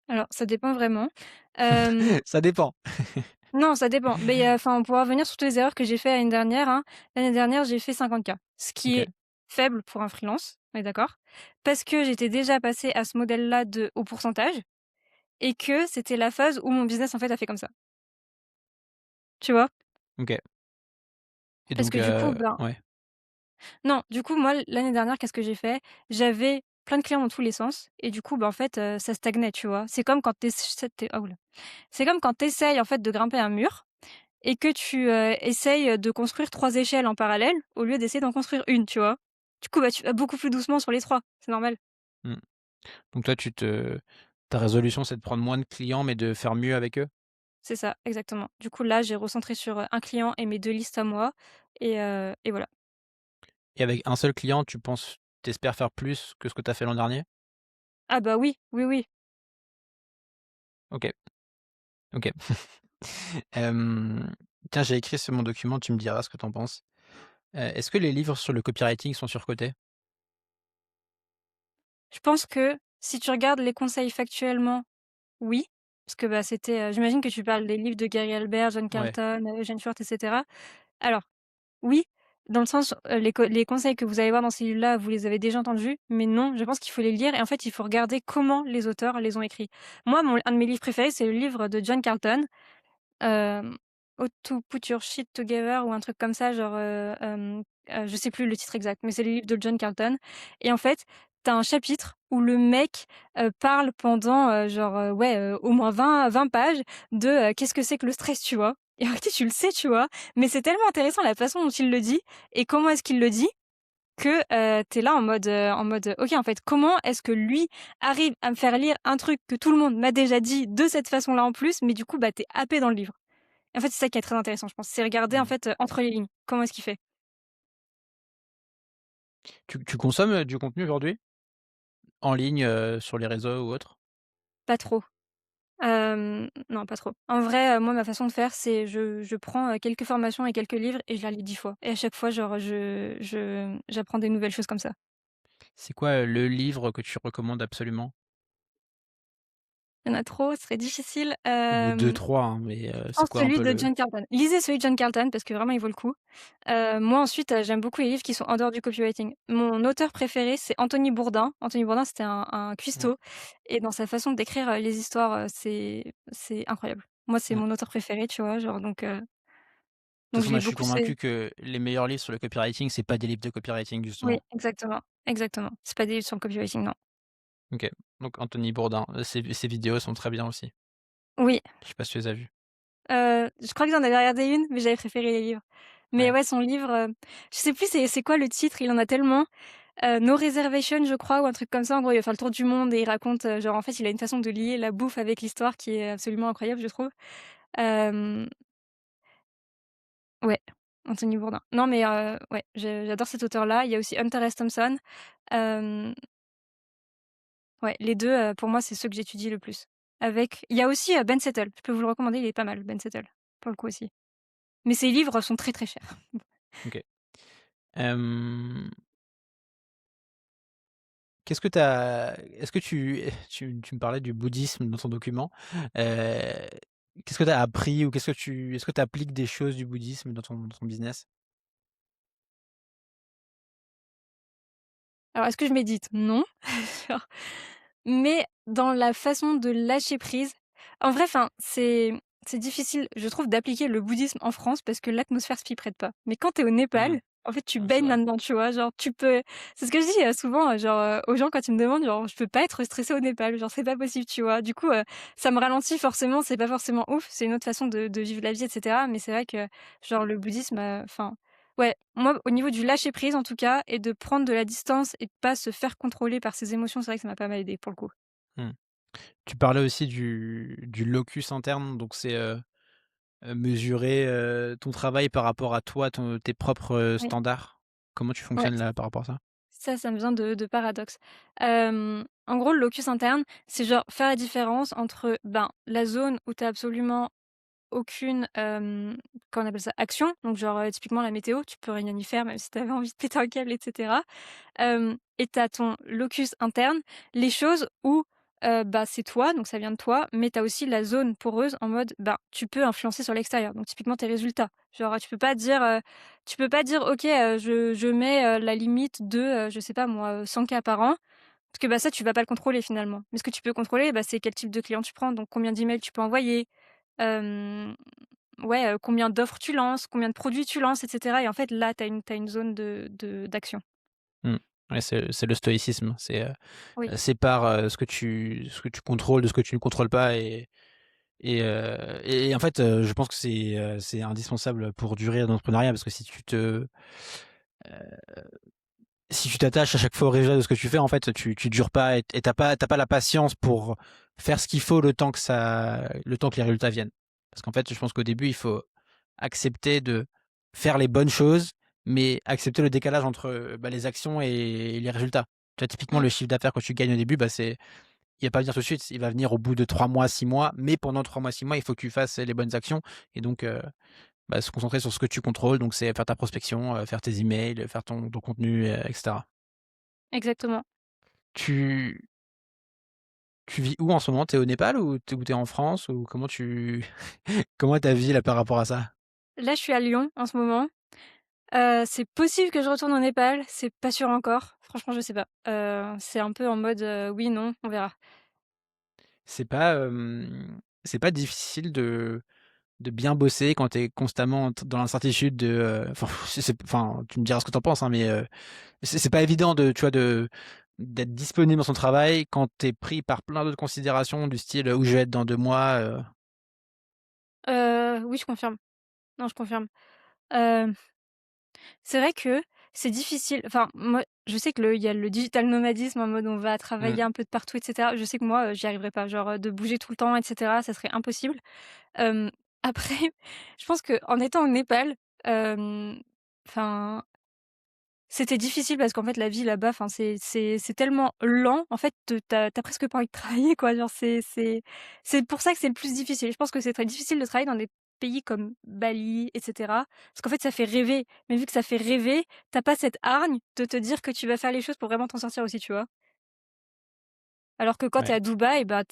Alors ça dépend vraiment. Hem, Ça dépend. non, ça dépend, mais enfin, pour revenir sur toutes les erreurs que j'ai fait l'année dernière, hein, l'année dernière, j'ai fait 50K, ce qui OK. est faible pour un freelance, on est d'accord? Parce que j'étais déjà passée à ce modèle-là de au pourcentage et que c'était la phase où mon business, en fait, a fait comme ça, tu vois? OK et Parce donc que du coup, ben ouais. non, du coup, moi, l'année dernière, qu'est-ce que j'ai fait? J'avais plein de clients dans tous les sens et du coup, bah, en fait, ça stagnait, tu vois? C'est comme quand tu oh là. C'est comme quand tu essayes, en fait, de grimper un mur et que tu, essayes, de construire 3 échelles en parallèle au lieu d'essayer d'en construire une, tu vois? Du coup, bah, tu vas beaucoup plus doucement sur les 3, c'est normal. Mmh. Donc toi ta résolution c'est de prendre moins de clients mais de faire mieux avec eux? C'est ça, exactement. Du coup, là, j'ai recentré sur, un client et mes 2 listes à moi et voilà. Et avec un seul client, tu espères faire plus que ce que tu as fait l'an dernier? Ah bah, oui, oui, oui. OK, OK. Hem, tiens, j'ai écrit sur mon document, tu me diras ce que tu en penses. Est-ce que les livres sur le copywriting sont surcotés? Je pense que si tu regardes les conseils factuellement, oui, parce que, bah, c'était, j'imagine que tu parles des livres de Gary Albert, John Ouais. Carlton, Eugene Schwartz et cetera. Alors, oui, dans le sens, les conseils que vous allez voir dans ces livres-là, vous les avez déjà entendus, mais non, je pense qu'il faut les lire et en fait, il faut regarder comment les auteurs les ont écrits. Moi, un de mes livres préférés, c'est le livre de John Carlton, hem, How to Put Your Shit Together ou un truc comme ça, genre, je sais plus le titre exact, mais c'est le livre de John Carlton et en fait, tu as un chapitre où le mec, parle pendant, genre, ouais, au moins 20 pages de, qu'est-ce que c'est que le stress, tu vois? Et en réalité, tu le sais, tu vois? Mais c'est tellement intéressant la façon dont il le dit et comment est-ce qu'il le dit que, tu es là en mode, «OK, en fait, comment est-ce que lui arrive à me faire lire un truc que tout le monde m'a déjà dit de cette façon-là en plus?» mais du coup, bah, tu es happé dans le livre. En fait, c'est ça qui est très intéressant, je pense. C'est regarder, en Mmh. fait, entre les lignes. Comment est-ce qu'il fait? Tu consommes, du contenu aujourd'hui? En ligne, sur les réseaux ou autres? Pas trop. Non, pas trop. En vrai, moi, ma façon de faire, c'est je prends, quelques formations et quelques livres et je la lis 10 fois et à chaque fois, genre, j'apprends des nouvelles choses comme ça. C'est quoi, le livre que tu recommandes absolument? Il y en a trop, ce serait difficile. Ou deux trois, hein, mais Je c'est pense quoi un celui peu de le John Carlton. Lisez celui de John Carlton parce que vraiment il vaut le coup. Moi ensuite, j'aime beaucoup les livres qui sont en dehors du copywriting. Mon auteur préféré, c'est Anthony Bourdain. Anthony Bourdain, c'était un mmh, cuistot et dans sa façon d'écrire, les histoires, c'est incroyable. Moi, c'est mmh. mon auteur préféré, tu vois? Genre De toute donc façon, je moi, l'ai je suis beaucoup c'est convaincu que les meilleurs livres sur le copywriting, c'est pas des livres de copywriting, oui, justement. exactement, exactement. C'est pas des livres sur le copywriting, non. OK, donc Anthony Bourdain, ses vidéos sont très bien aussi. Oui, Je sais pas si tu les as vues? je crois que j'en avais regardé une, mais j'avais préféré les livres. Mais Ouais. ouais, son livre, je sais plus c'est quoi le titre, il en a tellement. No Reservation, je crois, ou un truc comme ça. En gros, il va faire le tour du monde et il raconte, genre, en fait, il a une façon de lier la bouffe avec l'histoire qui est absolument incroyable, je trouve. Hem, ouais, Anthony Bourdain. Non, mais ouais, j'adore cet auteur-là. Il y a aussi Hunter S. Thompson. Hem, ouais, les 2, pour moi, c'est ceux que j'étudie le plus. Avec il y a aussi, Ben Settle. Je peux vous le recommander, il est pas mal, Ben Settle, pour le coup aussi. Mais ses livres sont très, très chers. OK. Hem, qu'est-ce que tu as est-ce que tu me parlais du bouddhisme dans ton document. Heu, qu'est-ce que tu as appris ou est-ce que tu appliques des choses du bouddhisme dans ton business? Alors, est-ce que je médite? Non. Genre mais dans la façon de lâcher prise, en vrai, enfin, c'est difficile, je trouve, d'appliquer le bouddhisme en France parce que l'atmosphère s'y prête pas. Mais quand tu es au Mmh. Népal, en fait, tu Ouais, c'est baignes vrai. là-dedans, tu vois? Genre, tu peux c'est ce que je dis, souvent, genre, aux gens quand ils me demandent, genre: «Je peux pas être stressée au Népal, genre, c'est pas possible», tu vois? Du coup, ça me ralentit forcément, c'est pas forcément ouf, c'est une autre façon de vivre la vie et cetera. Mais c'est vrai que, genre, le bouddhisme, enfin, ouais, moi, au niveau du lâcher prise, en tout cas, et de prendre de la distance et de pas se faire contrôler par ses émotions, c'est vrai que ça m'a pas mal aidé pour le coup. Mmh. Tu parlais aussi du locus interne, donc c'est, mesurer, ton travail par rapport à toi, tes propres, Oui, standards. Comment tu ouais, fonctionnes là, par rapport à ça? ça me vient de paradoxe. En gros, le locus interne, c'est genre faire la différence entre, ben, la zone où tu as absolument aucune, comment on appelle ça? Action, donc genre, typiquement la météo, tu peux rien y faire même si tu avais envie de péter un câble et cetera. Et tu as ton locus interne, les choses où, bah, c'est toi, donc ça vient de toi, mais tu as aussi la zone poreuse en mode, ben, tu peux influencer sur l'extérieur, donc typiquement tes résultats. Genre, tu peux pas dire: «OK, je mets, la limite de, je sais pas moi, 100 K par an», parce que, bah, ça, tu vas pas le contrôler finalement. Mais ce que tu peux contrôler, bah, c'est quel type de client tu prends, donc combien d'emails tu peux envoyer, hem, ouais, combien d'offres tu lances, combien de produits tu lances et cetera. Et en fait, là, tu as une zone d'action. Mmh. Ouais, c'est le stoïcisme, Oui, sépare, ce que tu contrôles de ce que tu ne contrôles pas et en fait, je pense que c'est indispensable pour durer dans l'entrepreneuriat parce que si tu t'attaches à chaque fois au résultat de ce que tu fais, en fait, tu dures pas et tu pas la patience pour faire ce qu'il faut le temps que les résultats viennent. Parce qu'en fait, je pense qu'au début, il faut accepter de faire les bonnes choses, mais accepter le décalage entre, bah, les actions et les résultats. Tu vois, typiquement, mmh, le chiffre d'affaires que tu gagnes au début, bah, il va pas venir tout de suite, il va venir au bout de 3 mois, 6 mois, mais pendant 3 mois, 6 mois, il faut que tu fasses les bonnes actions et donc bah, se concentrer sur ce que tu contrôles, donc c'est faire ta prospection, faire tes emails, faire ton contenu, et cetera. exactement. Tu tu vis où en ce moment? Tu es au Népal ou tu es en France ou comment est ta vie là par rapport à ça? Là, je suis à Lyon en ce moment. C'est possible que je retourne au Népal, c'est pas sûr encore. Franchement, je sais pas. C'est un peu en mode, oui, non, on verra. C'est pas difficile de bien bosser quand tu es constamment dans l'incertitude enfin, enfin, tu me diras ce que tu en penses, hein, mais c'est pas évident tu vois, d'être disponible dans son travail quand tu es pris par plein d'autres considérations du style, «Où je vais être dans 2 mois», Oui, je confirme. Non, je confirme. Hem, c'est vrai que c'est difficile. Enfin, moi, je sais que le il y a le digital nomadisme en mode on va Mmh. travailler un peu de partout et cetera. Je sais que moi, j'y arriverais pas. Genre, de bouger tout le temps et cetera, ça serait impossible. Après, je pense qu'en étant au Népal, hem, enfin, c'était difficile parce qu'en fait, la vie là-bas, enfin, c'est tellement lent, en fait, tu as presque pas envie de travailler, quoi. Genre, c'est pour ça que c'est le plus difficile. Je pense que c'est très difficile de travailler dans des pays comme Bali et cetera, parce qu'en fait, ça fait rêver. Mais vu que ça fait rêver, tu as pas cette hargne de te dire que tu vas faire les choses pour vraiment t'en sortir aussi, tu vois? Alors que quand tu es Ouais. à Dubaï, bah,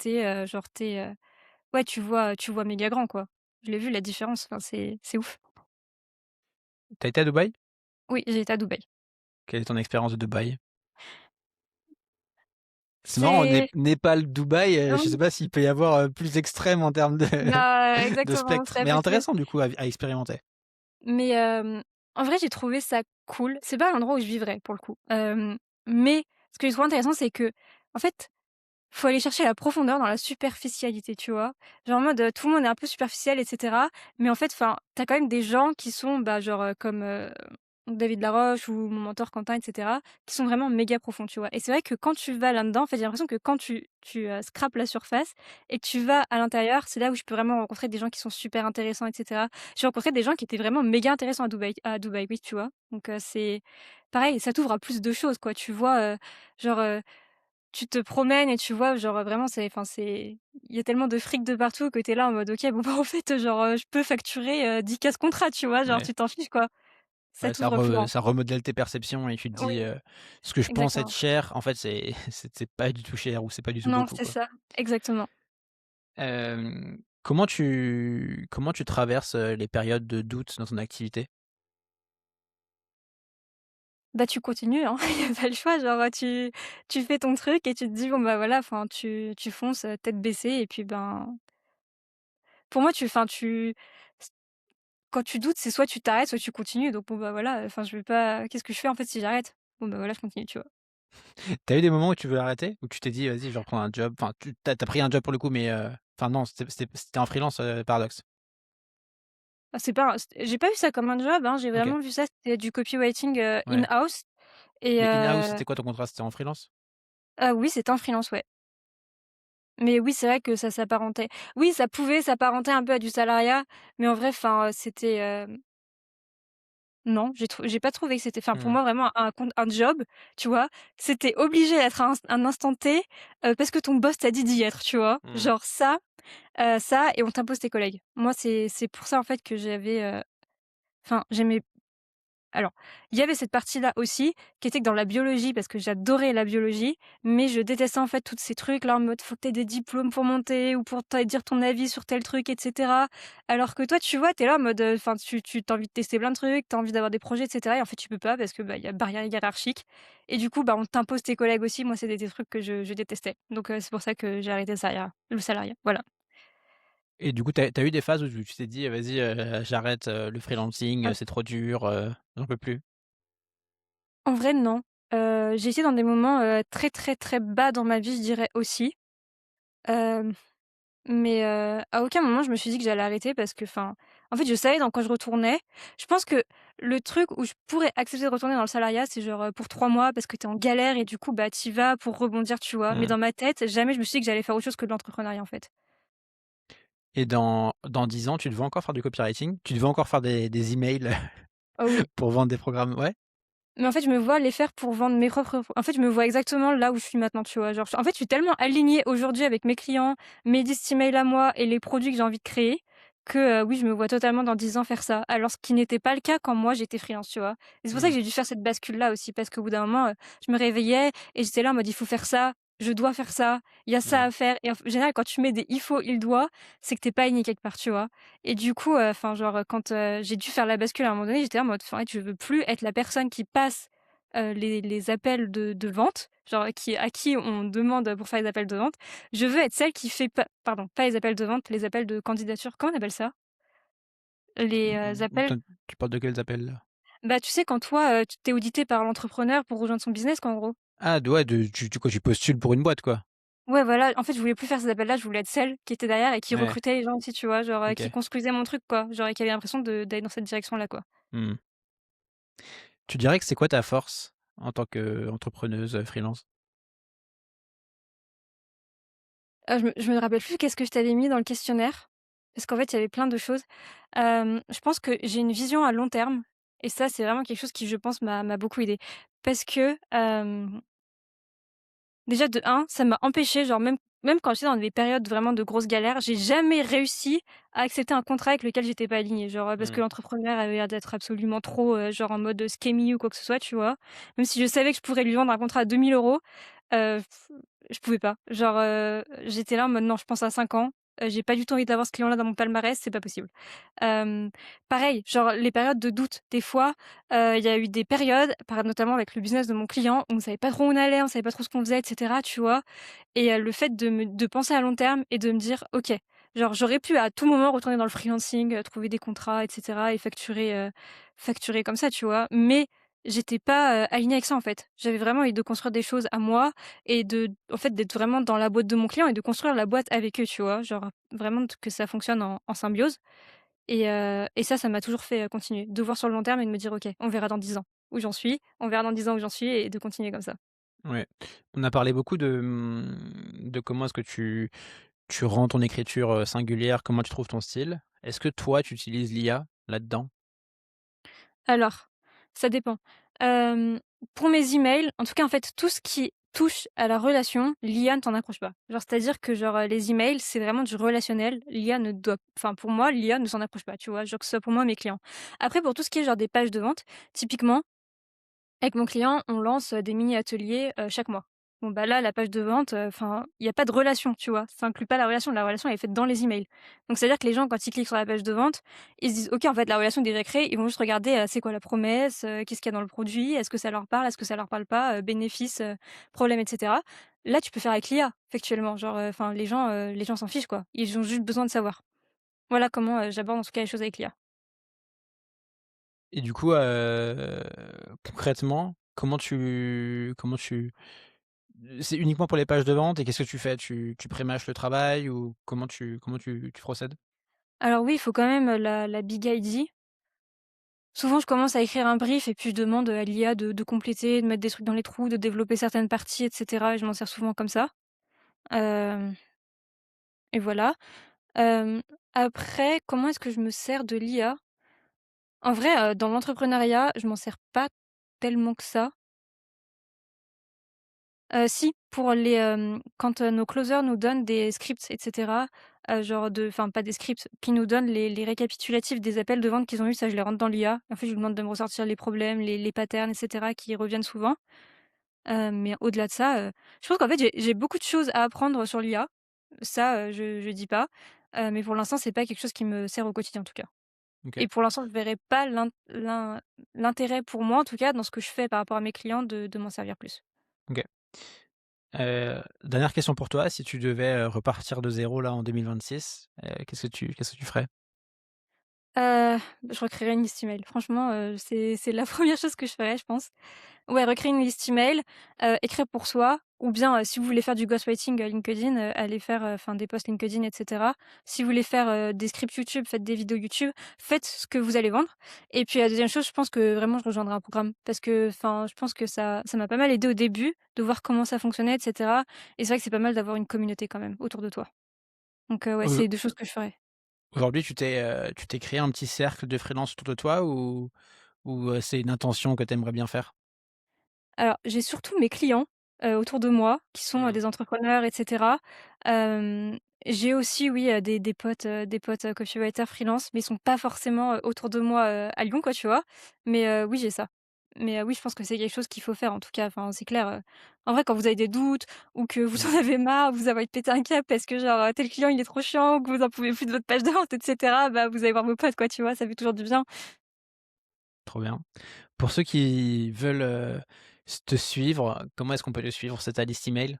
ouais, tu vois méga grand, quoi. Je l'ai vu la différence, enfin, c'est ouf. Tu été à Dubaï? Oui, j'ai été à Dubaï. Quelle est ton expérience de Dubaï? C'est marrant, C'est Népal, Dubaï, je sais oui, pas s'il peut y avoir, plus extrême en termes de bah, de exactement, spectre, c'est à mais peu près ça. intéressant du coup à expérimenter. Mais en vrai, j'ai trouvé ça cool. C'est pas l'endroit où je vivrais pour le coup. Mais ce que j'ai trouvé intéressant, c'est que, en fait, faut aller chercher la profondeur dans la superficialité, tu vois? Genre en mode, tout le monde est un peu superficiel et cetera, mais en fait, enfin, tu as quand même des gens qui sont, bah, genre, comme, David Laroche ou mon mentor Quentin et cetera, qui sont vraiment méga profonds, tu vois? Et c'est vrai que quand tu vas là-dedans, en fait, j'ai l'impression que quand tu scrapes la surface et que tu vas à l'intérieur, c'est là où je peux vraiment rencontrer des gens qui sont super intéressants et cetera. J'ai rencontré des gens qui étaient vraiment méga intéressants à Dubaï, oui, tu vois? Donc c'est pareil, ça t'ouvre à plus de choses, quoi. Tu vois, genre, tu te promènes et tu vois, genre, vraiment, il y a tellement de fric de partout que tu es là en mode: «OK, bon, bah, en fait, genre, je peux facturer, 10 K ce contrat», tu vois? Genre, Ouais, tu t'en fiches, quoi. Ça ouais, t'ouvre plus grand. ça remodèle tes perceptions et tu te dis, Oui, «Ce que je pense être exactement. cher, en fait, c'est c'est pas du tout cher ou c'est pas du tout Non, beaucoup, c'est quoi». ça, exactement. Comment tu traverses, les périodes de doute dans ton activité? Bah, tu continues, hein, il y a pas le choix, genre, tu fais ton truc et tu te dis: «Bon, bah, voilà», enfin, tu fonces, tête baissée et puis, ben, pour moi, quand tu doutes, c'est soit tu t'arrêtes, soit tu continues donc bon, bah, voilà, enfin, je vais pas qu'est-ce que je fais, en fait, si j'arrête? Bon, bah, voilà, je continue, tu vois? Tu as eu des moments où tu veux arrêter? Où tu t'es dit: «Vas-y, je vais reprendre un job», enfin, tu as pris un job pour le coup, mais enfin non, c'était en freelance, Paradox? Ah, c'est pas un j'ai pas vu ça comme un job, hein, j'ai OK. vraiment vu ça, c'était du copywriting, Ouais. in-house et Mais in-house, c'était quoi ton contrat? C'était en freelance? oui, c'était en freelance, ouais. Mais oui, c'est vrai que ça s'apparentait oui, ça pouvait s'apparenter un peu à du salariat, mais en vrai, enfin, non, j'ai pas trouvé que c'était enfin, pour Mmh. moi, vraiment un job, tu vois? C'était obligé d'être à un instant T, parce que ton boss t'a dit d'y être, tu vois? Mmh. Genre ça et on t'impose tes collègues. Moi, c'est pour ça, en fait, que enfin, j'aimais alors, il y avait cette partie-là aussi, qui était que dans la biologie, parce que j'adorais la biologie, mais je détestais en fait tous ces trucs-là en mode faut que tu des diplômes pour monter ou pour dire ton avis sur tel truc, et cetera. Alors que toi, tu vois, tu es là en mode, enfin, tu as envie de tester plein de trucs, tu as envie d'avoir des projets, et cetera et en fait, tu peux pas parce que, bah, il y a barrière hiérarchique et du coup, bah, on t'impose tes collègues aussi. Moi, c'est des trucs que je détestais. Donc c'est pour ça que j'ai arrêté le salariat, voilà. Et du coup, tu as eu des phases où tu t'es dit: «Vas-y, j'arrête, le freelancing, Ah, c'est trop dur, j'en peux plus»? en vrai, non. J'ai été dans des moments, très, très, très bas dans ma vie, je dirais aussi. Hem, mais à aucun moment je me suis dit que j'allais arrêter parce que enfin, en fait, je savais dans quoi je retournais. Je pense que le truc où je pourrais accepter de retourner dans le salariat, c'est genre, pour 3 mois parce que tu es en galère et du coup, bah, tu y vas pour rebondir, tu vois? Mais Mmh. dans ma tête, jamais je me suis dit que j'allais faire autre chose que de l'entrepreneuriat, en fait. Et dans 10 ans, tu devais encore faire du copywriting? Tu devais encore faire des emails Oh oui, pour vendre des programmes? Ouais? mais en fait, je me vois les faire pour vendre mes propres en fait, je me vois exactement là où je suis maintenant, tu vois? Genre, en fait, je suis tellement alignée aujourd'hui avec mes clients, mes listes email à moi et les produits que j'ai envie de créer que, oui, je me vois totalement dans 10 ans faire ça. Alors ce qui n'était pas le cas quand moi j'étais freelance, tu vois? Et c'est pour ça Mmh. que j'ai dû faire cette bascule-là aussi parce qu'au bout d'un moment, je me réveillais et j'étais là en mode: «Il faut faire ça, je dois faire ça, il y a ça Mmh. à faire» et en général, quand tu mets des «il faut», «il doit», c'est que tu es pas aligné quelque part, tu vois? Et du coup, enfin, genre, quand, j'ai dû faire la bascule à un moment donné, j'étais là en mode: «En fait, je veux plus être la personne qui passe les appels de vente, genre à qui on demande pour faire les appels de vente. Je veux être celle qui fait pas pardon, pas les appels de vente, les appels de candidature. Comment on appelle ça? Les, appels Tu parles de quels appels là? bah, tu sais quand toi, tu es audité par l'entrepreneur pour rejoindre son business quoi, en gros. Ah ouais, tu postules pour une boîte, quoi? Ouais, voilà, en fait, je voulais plus faire ces appels-là, je voulais être celle qui était derrière et qui Ouais, recrutait les gens aussi, tu vois? Genre, qui OK. construisait mon truc quoi, genre et qui avait l'impression d'aller dans cette direction-là, quoi. Mmh. Tu dirais que c'est quoi ta force en tant qu'entrepreneuse, freelance? Je me rappelle plus qu'est-ce que je t'avais mis dans le questionnaire, parce qu'en fait, il y avait plein de choses. Je pense que j'ai une vision à long terme et ça, c'est vraiment quelque chose qui, je pense, m'a beaucoup aidée. Parce que, déjà de un, ça m'a empêché, genre même quand j'étais dans des périodes vraiment de grosses galères, j'ai jamais réussi à accepter un contrat avec lequel j'étais pas alignée. Genre, parce que Mmh. l'entrepreneur avait l'air d'être absolument trop, genre en mode scammy ou quoi que ce soit, tu vois? Même si je savais que je pourrais lui vendre un contrat à 2 000 €, Je pouvais pas. Genre, j'étais là en mode: «Non, je pense à 5 ans, j'ai pas du tout envie d'avoir ce client-là dans mon palmarès, c'est pas possible». Hem, Pareil, genre les périodes de doute, des fois, il y a eu des périodes, par notamment avec le business de mon client, où on savait pas trop où on allait, on savait pas trop ce qu'on faisait et cetera, tu vois? Et le fait de penser à long terme et de me dire: «OK», genre j'aurais pu à tout moment retourner dans le freelancing, trouver des contrats et cetera et facturer comme ça, tu vois? Mais j'étais pas, alignée avec ça, en fait. J'avais vraiment envie de construire des choses à moi et en fait, d'être vraiment dans la boîte de mon client et de construire la boîte avec eux, tu vois? Genre vraiment que ça fonctionne en symbiose et ça m'a toujours fait, continuer. De voir sur le long terme et de me dire: «OK, on verra dans 10 ans où j'en suis, on verra dans 10 ans où j'en suis» et de continuer comme ça. Ouais. On a parlé beaucoup de comment est-ce que tu rends ton écriture, singulière, comment tu trouves ton style. Est-ce que toi, tu utilises l'IA là-dedans? Alors, ça dépend. Hem, pour mes emails, en tout cas, en fait, tout ce qui touche à la relation, l'IA ne t'en approche pas. Genre, c'est-à-dire que, genre, les emails, c'est vraiment du relationnel. L'IA ne doit enfin, pour moi, l'IA ne s'en approche pas, tu vois? Genre, que ce soit pour moi, mes clients. Après, pour tout ce qui est, genre, des pages de vente, typiquement, avec mon client, on lance, des mini ateliers, chaque mois. Bon, bah, là, la page de vente, enfin, il y a pas de relation, tu vois? Ça inclut pas la relation. La relation, elle est faite dans les emails. Donc c'est-à-dire que les gens, quand ils cliquent sur la page de vente, ils se disent: «OK, en fait, la relation est déjà créée». Ils vont juste regarder, c'est quoi la promesse, qu'est-ce qu'il y a dans le produit, est-ce que ça leur parle, est-ce que ça leur parle pas, bénéfices, problèmes et cetera. Là, tu peux faire avec l'IA, factuellement. Genre, enfin, les gens s'en fichent, quoi. Ils ont juste besoin de savoir. Voilà comment, j'aborde, en tout cas, les choses avec l'IA. Et du coup, concrètement, comment tu c'est uniquement pour les pages de vente et qu'est-ce que tu fais? Tu pré-mâches le travail ou comment tu procèdes? Alors oui, il faut quand même, la big idea. Souvent, je commence à écrire un brief et puis je demande à l'IA de compléter, de mettre des trucs dans les trous, de développer certaines parties et cetera et je m'en sers souvent comme ça. Hem et voilà. Hem, Après, comment est-ce que je me sers de l'IA? En vrai, dans l'entrepreneuriat, je m'en sers pas tellement que ça. Si, pour quand, nos closers nous donnent des scripts et cetera, genre enfin pas des scripts, qui nous donnent les récapitulatifs des appels de vente qu'ils ont eus, ça je les rentre dans l'IA. En fait, je lui demande de me ressortir les problèmes, les patterns et cetera qui reviennent souvent. Mais au-delà de ça, je pense qu'en fait, j'ai beaucoup de choses à apprendre sur l'IA. Ça, je dis pas, mais pour l'instant, c'est pas quelque chose qui me sert au quotidien, en tout cas. OK, Et pour l'instant, je verrais pas l'intérêt pour moi, en tout cas, dans ce que je fais par rapport à mes clients de m'en servir plus. OK. Dernière question pour toi, si tu devais, repartir de zéro là en 2026, qu'est-ce que tu ferais? Je recréerais une liste email. Franchement, c'est la première chose que je ferais, je pense. Ouais, recréer une liste email, écrire pour soi ou bien, si vous voulez faire du ghostwriting, LinkedIn, allez faire, enfin des posts LinkedIn et cetera. Si vous voulez faire, des scripts YouTube, faites des vidéos YouTube, faites ce que vous allez vendre et puis la deuxième chose, je pense que vraiment je rejoindrai un programme parce que, enfin, je pense que ça m'a pas mal aidé au début de voir comment ça fonctionnait et cetera et c'est vrai que c'est pas mal d'avoir une communauté quand même autour de toi. Donc ouais, c'est Au les 2 choses que je ferais. Aujourd'hui, tu t'es créé un petit cercle de freelance autour de toi ou c'est une intention que tu aimerais bien faire? Alors, j'ai surtout mes clients, autour de moi qui sont, Mmh. des entrepreneurs et cetera. Hem, j'ai aussi, oui, des potes, copywriters freelance, mais ils sont pas forcément, autour de moi, à Lyon, quoi, tu vois? Mais oui, j'ai ça. Mais oui, je pense que c'est quelque chose qu'il faut faire, en tout cas, enfin, c'est clair, en vrai, quand vous avez des doutes ou que vous Mmh. en avez marre, vous avez envie de péter un câble parce que genre, tel client, il est trop chiant ou que vous en pouvez plus de votre page de vente et cetera, bah, vous allez voir vos potes, quoi, tu vois? Ça fait toujours du bien. Trop bien. Pour ceux qui veulent, te suivre, comment est-ce qu'on peut te suivre? C'est ta liste email?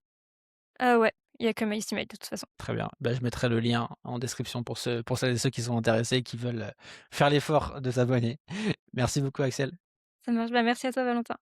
Ouais, il y a que ma liste email de toute façon. Très bien. Bah, je mettrai le lien en description pour celles et ceux qui sont intéressés et qui veulent, faire l'effort de s'abonner. Merci beaucoup Axel. Ça marche, bah, merci à toi, Valentin.